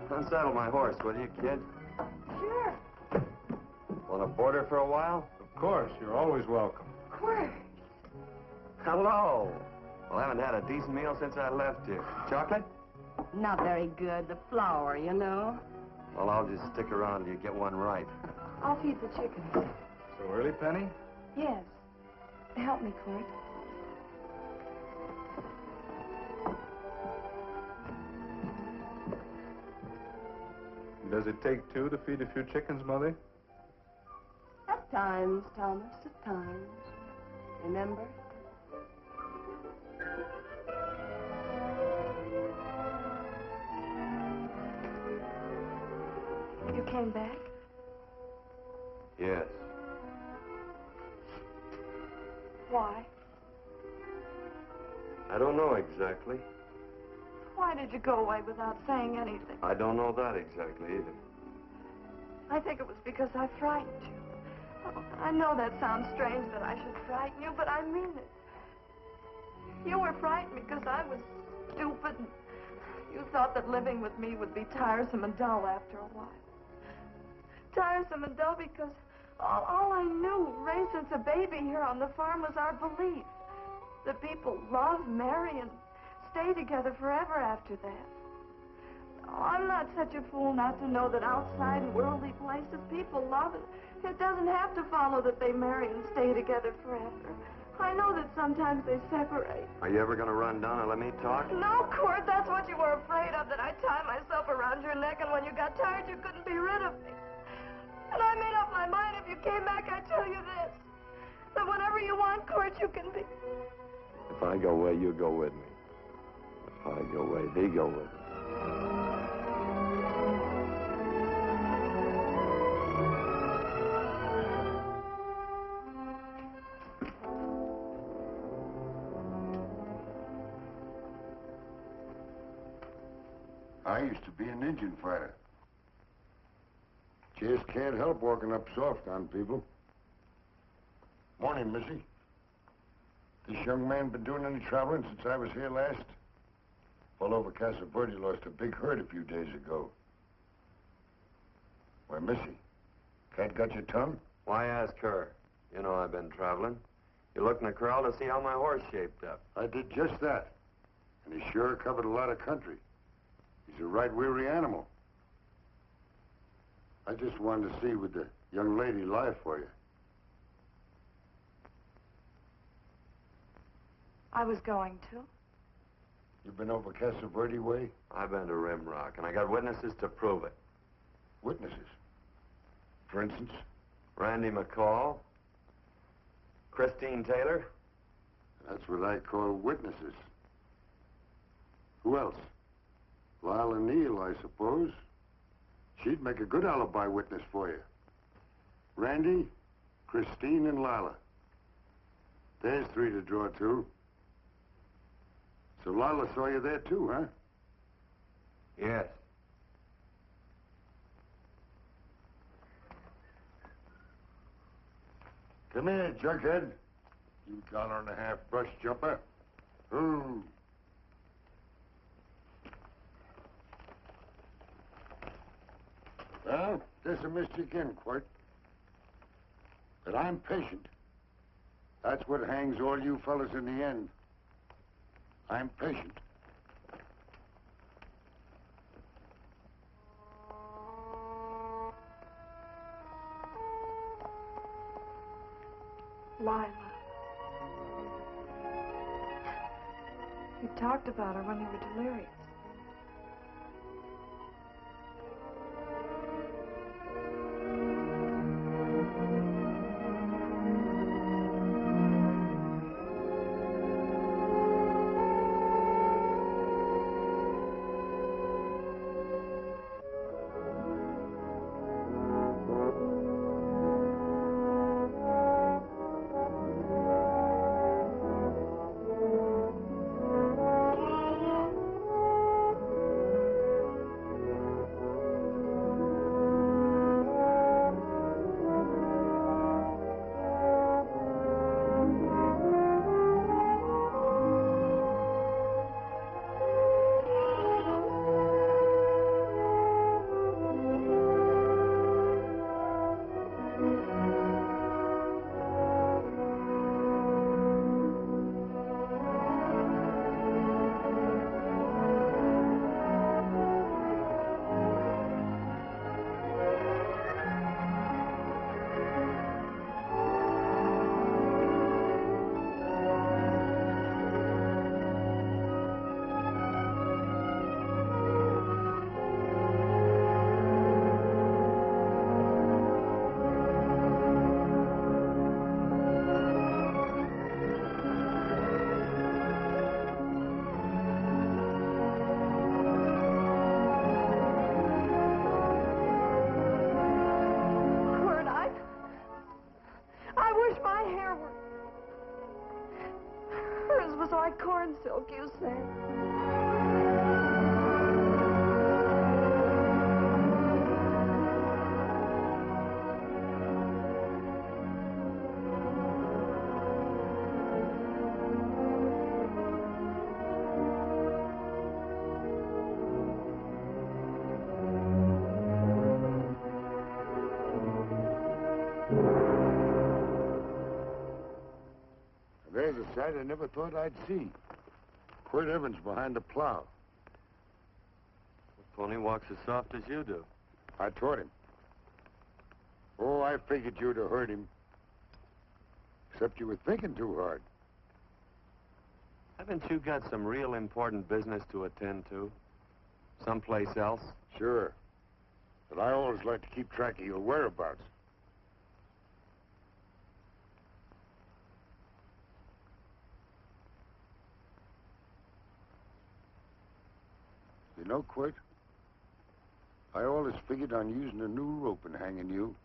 Unsaddle my horse, will you, kid? Sure. Want to board her for a while? Of course, you're always welcome. Court. Hello. Well, I haven't had a decent meal since I left here. Chocolate? Not very good. The flour, you know. Well, I'll just stick around till you get one right. I'll feed the chickens. So early, Penny? Yes. Help me, Court. Does it take two to feed a few chickens, Mother? At times, Thomas, at times. Remember? You came back? Yes. Why? I don't know exactly. Why did you go away without saying anything? I don't know that exactly either. I think it was because I frightened you. Oh, I know that sounds strange that I should frighten you, but I mean it. You were frightened because I was stupid. And you thought that living with me would be tiresome and dull after a while. Tiresome and dull because all I knew, raised since a baby here on the farm, was our belief that people love, marry, and stay together forever after that. Oh, I'm not such a fool not to know that outside in worldly places people love, and it doesn't have to follow that they marry and stay together forever. I know that sometimes they separate. Are you ever going to run down and let me talk? No, Cord, that's what you were afraid of, that I'd tie myself around your neck, and when you got tired, you couldn't be rid of me. And I made up my mind, if you came back, I'd tell you this, that whenever you want, Cord, you can be. If I go away, you go with me. If I go away, they go with me. I used to be an Indian fighter. Just can't help walking up soft on people. Morning, Missy. This young man been doing any traveling since I was here last? All over Casa Verde lost a big herd a few days ago. Why, Missy, cat got your tongue? Why ask her? You know I've been traveling. You looked in the corral to see how my horse shaped up. I did just that. And he sure covered a lot of country. He's a right weary animal. I just wanted to see would the young lady lie for you. I was going to. You been over Casa Verde way? I've been to Rimrock, and I got witnesses to prove it. Witnesses? For instance? Randy McCall, Christine Taylor. That's what I call witnesses. Who else? Lila Neal, I suppose. She'd make a good alibi witness for you. Randy, Christine, and Lila. There's three to draw to. So Lila saw you there too, huh? Yes. Come here, junkhead. You $1.50 brush jumper. Ooh. Well, there's a missed you again, Quirt. But I'm patient. That's what hangs all you fellas in the end. I'm patient. Lila. You talked about her when you were delirious. Like corn silk, you say. There's a sight I never thought I'd see. Quirt Evans behind the plow. The pony walks as soft as you do. I taught him. Oh, I figured you'd have heard him. Except you were thinking too hard. Haven't you got some real important business to attend to? Someplace else? Sure. But I always like to keep track of your whereabouts. You know, Quirt, I always figured on using a new rope and hanging you.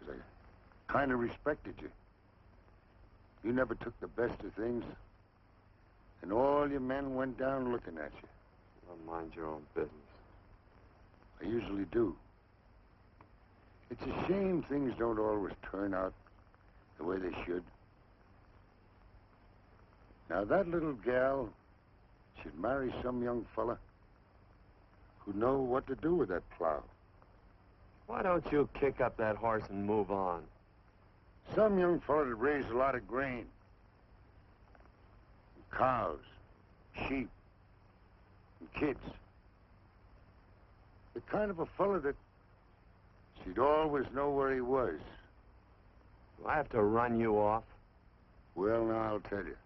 'Cause I kind of respected you. You never took the best of things, and all your men went down looking at you. Well, mind your own business. I usually do. It's a shame things don't always turn out the way they should. Now, that little gal should marry some young fella who'd know what to do with that plow. Why don't you kick up that horse and move on? Some young fella that raised a lot of grain. And cows, sheep, and kids. The kind of a fella that she'd always know where he was. Do I have to run you off? Well, now, I'll tell you.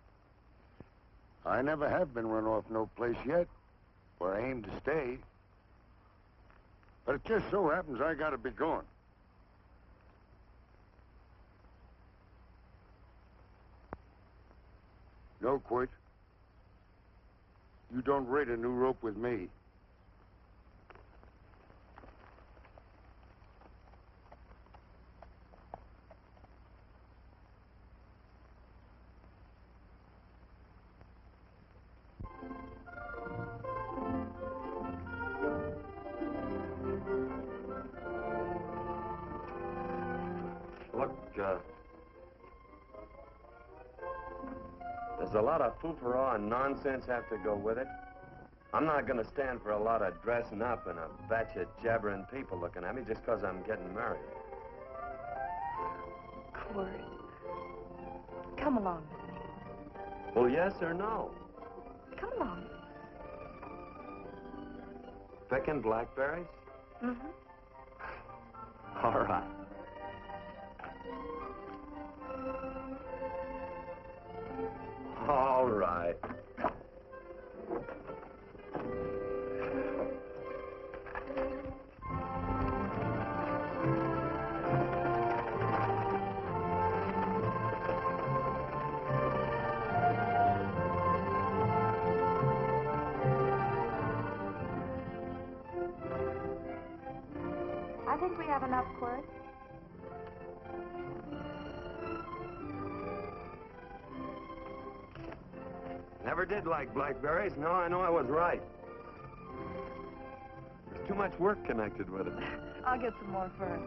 I never have been run off no place yet, where I aim to stay. But it just so happens I gotta be going. No, Quirt. You don't raid a new rope with me. Look, there's a lot of foo-for-all and nonsense have to go with it. I'm not going to stand for a lot of dressing up and a batch of jabbering people looking at me just because I'm getting married. Cord, come along with me. Well, yes or no? Come along. Picking blackberries? Mm-hmm. All right. All right. I think we have enough, Cord. Never did like blackberries. No, I know I was right. There's too much work connected with it. I'll get some more first.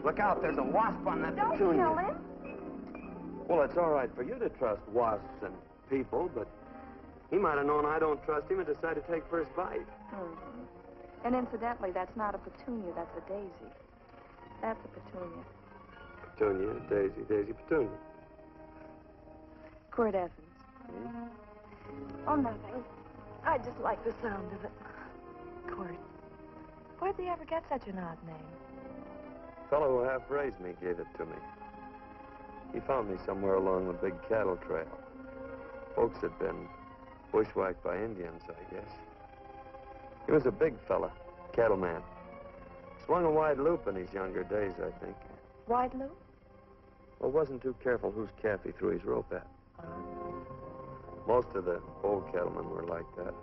Look out, there's a wasp on that Don't petunia. kill him. Well, it's all right for you to trust wasps and people, but he might have known I don't trust him and decided to take first bite. Mm-hmm. And incidentally, that's not a petunia, that's a daisy. That's a petunia. Petunia, daisy, daisy, petunia. Cord Evans. Hmm? Oh, nothing. I just like the sound of it. Cord, where'd they ever get such an odd name? The fellow who half-raised me gave it to me. He found me somewhere along the big cattle trail. Folks had been bushwhacked by Indians, I guess. He was a big fella, cattleman. Swung a wide loop in his younger days, I think. Wide loop? Well, wasn't too careful whose calf he threw his rope at. Most of the old cattlemen were like that.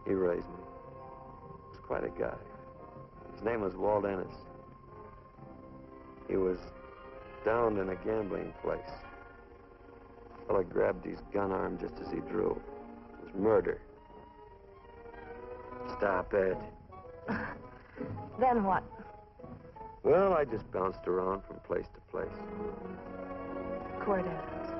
He raised me. He was quite a guy. His name was Walt Ennis. He was downed in a gambling place. The fella grabbed his gun arm just as he drew. It was murder. Stop it. Then what? Well, I just bounced around from place to place. Cord Evans.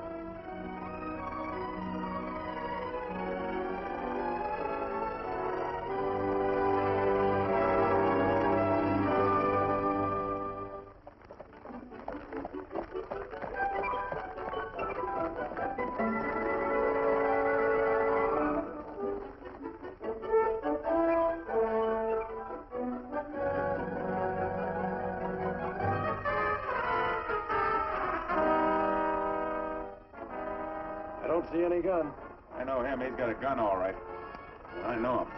gun. I know him. He's got a gun, all right. I know him.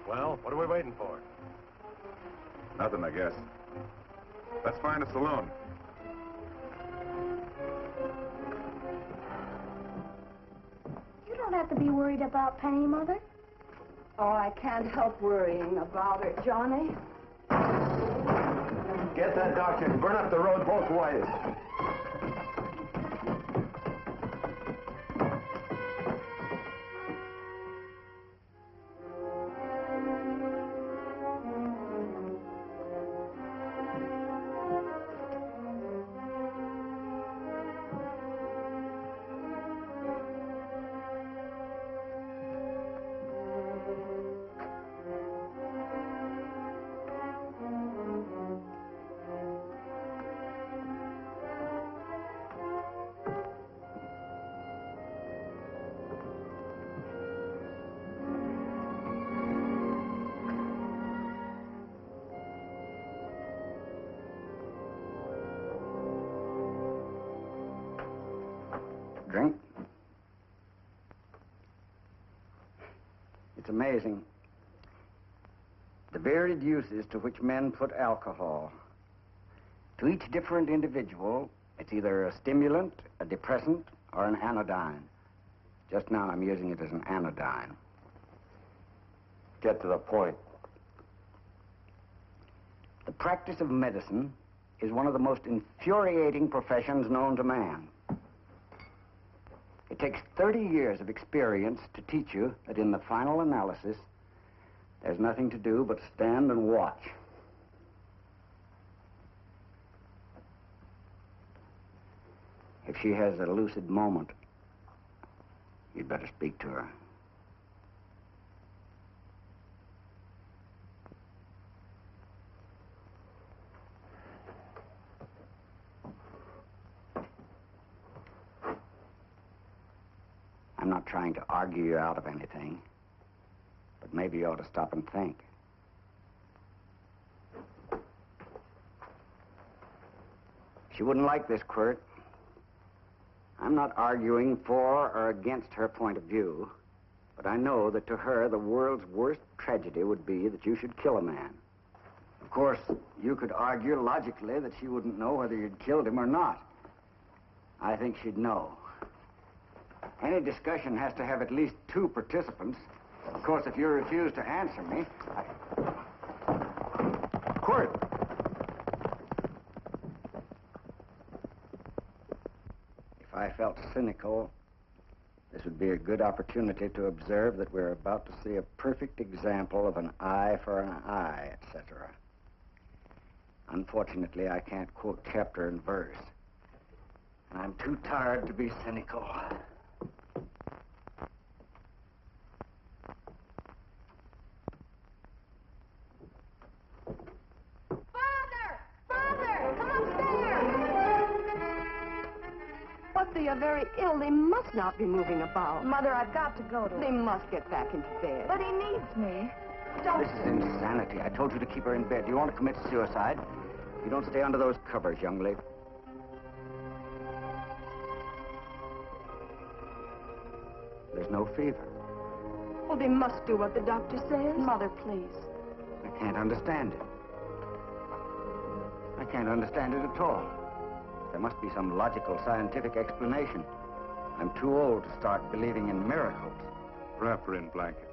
Well, what are we waiting for? Nothing, I guess. Let's find a saloon. You don't have to be worried about Penny, Mother. Oh, I can't help worrying about her, Johnny. Get that doctor and burn up the road both ways. Drink? It's amazing. The varied uses to which men put alcohol. To each different individual, it's either a stimulant, a depressant, or an anodyne. Just now I'm using it as an anodyne. Get to the point. The practice of medicine is one of the most infuriating professions known to man. It takes 30 years of experience to teach you that in the final analysis, there's nothing to do but stand and watch. If she has a lucid moment, you'd better speak to her. I'm not trying to argue you out of anything, but maybe you ought to stop and think. She wouldn't like this, Quirt. I'm not arguing for or against her point of view, but I know that to her, the world's worst tragedy would be that you should kill a man. Of course, you could argue logically that she wouldn't know whether you'd killed him or not. I think she'd know. Any discussion has to have at least two participants. Of course, if you refuse to answer me, Quirt! If I felt cynical, this would be a good opportunity to observe that we're about to see a perfect example of an eye for an eye, etc. Unfortunately, I can't quote chapter and verse. I'm too tired to be cynical. What, they are very ill. They must not be moving about. Mother, I've got to go to They must get back into bed. But he needs me. Don't. This is insanity. I told you to keep her in bed. Do you want to commit suicide? You don't stay under those covers, young lady. There's no fever. Well, they must do what the doctor says. Mother, please. I can't understand it. I can't understand it at all. There must be some logical, scientific explanation. I'm too old to start believing in miracles. Wrap her in blankets.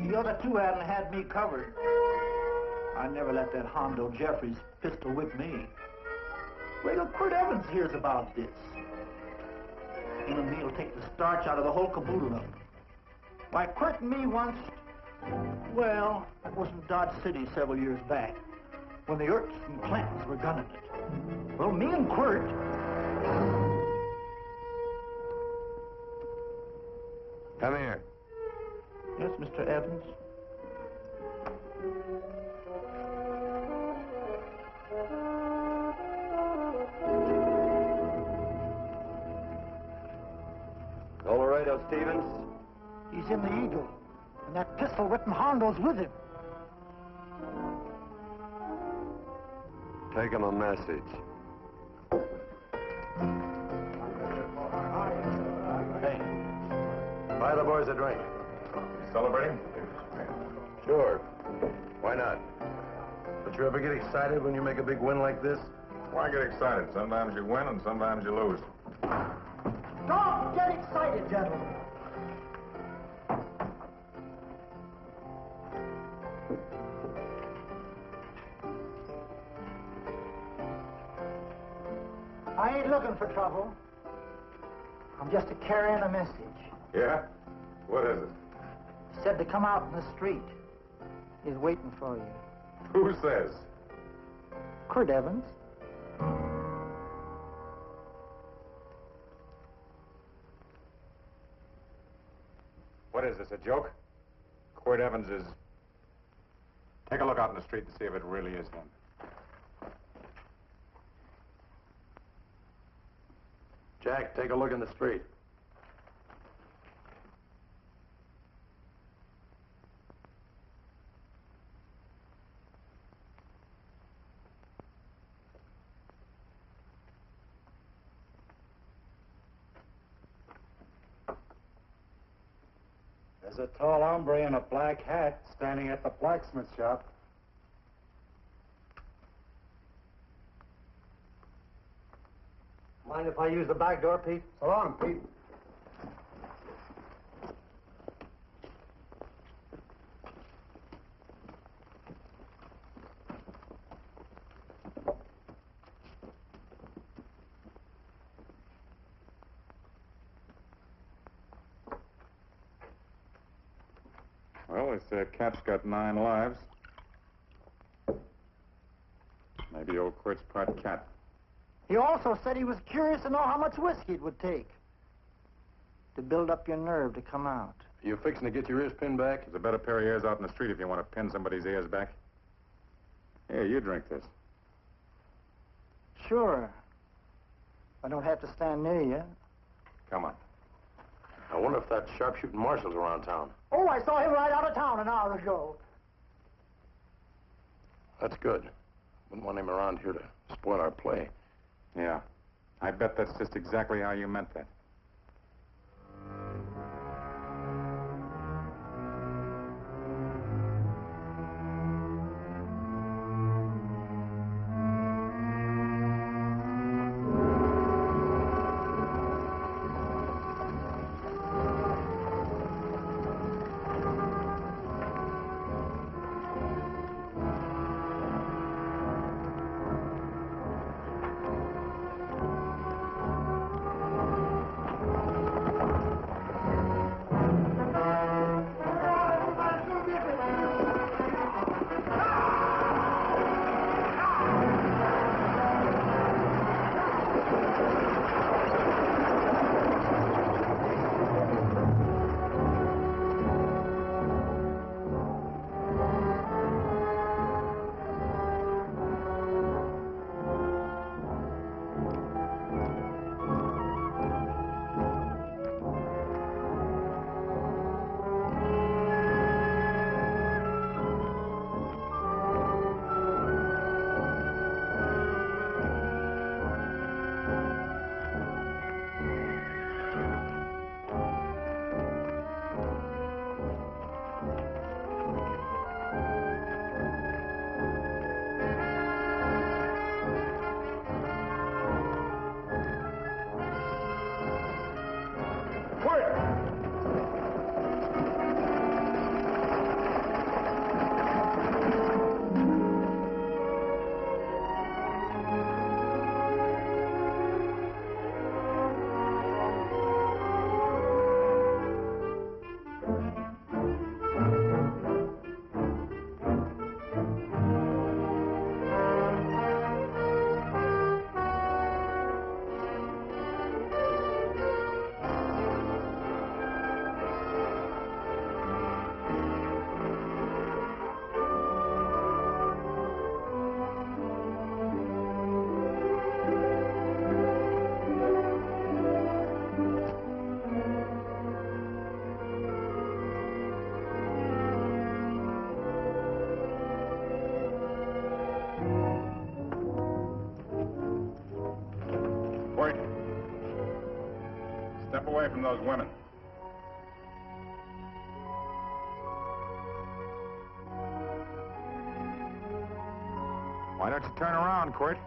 The other two hadn't had me covered. I never let that Hondo Jeffries pistol whip me. Wait till Quirt Evans hears about this. Him and me'll take the starch out of the whole caboodle of it. Why, Quirt and me once... Well, that was in Dodge City several years back, when the Erks and Clintons were gunning it. Well, me and Quirt... Come here. Yes, Mr. Evans? Colorado Stevens? He's in the Eagle, and that pistol-whipping Hondo's with him. Take him a message. Hey, buy the boys a drink. Celebrating? Sure. Why not? Don't you ever get excited when you make a big win like this? Why get excited? Sometimes you win and sometimes you lose. Don't get excited, gentlemen. I ain't looking for trouble. I'm just carrying a message. Yeah? What is it? Said to come out in the street. He's waiting for you. Who says? Quirt Evans. What is this, a joke? Quirt Evans is... Take a look out in the street and see if it really is him. Jack, take a look in the street. There's a tall hombre in a black hat standing at the blacksmith shop. Mind if I use the back door, Pete? So long, Pete. Well, this cat's got 9 lives. Quirt's part cat. He also said he was curious to know how much whiskey it would take to build up your nerve to come out. You fixing to get your ears pinned back? There's a better pair of ears out in the street if you want to pin somebody's ears back. Here, you drink this. Sure. I don't have to stand near you. Come on. I wonder if that sharpshooting marshal's around town. Oh, I saw him ride out of town an hour ago. That's good. Wouldn't want him around here to spoil our play. Yeah. I bet that's just exactly how you meant that. Wait. Step away from those women. Why don't you turn around, Quirt?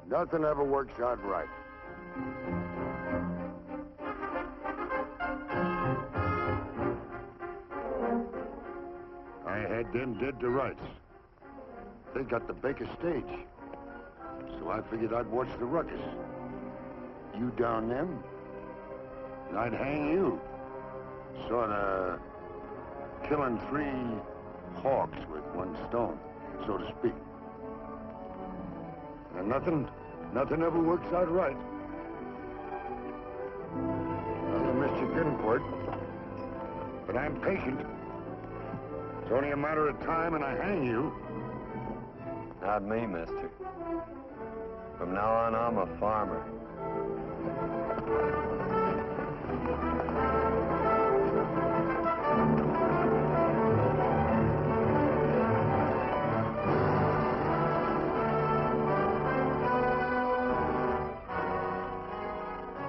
Nothing ever works out right. I had them dead to rights. They got the Baker stage. So I figured I'd watch the ruckus. You down them, and I'd hang you. Sorta killing three hawks with one stone, so to speak. And nothing ever works out right. Well, I missed you good, Quirt. But I'm patient. It's only a matter of time and I hang you. Not me, mister. From now on, I'm a farmer.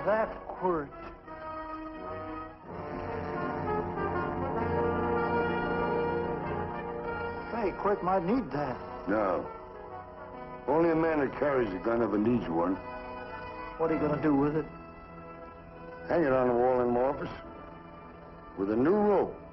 That Quirt. Say, Quirt might need that. No. Only a man that carries a gun ever needs one. What are you going to do with it? Hang it on the wall in my office with a new rope.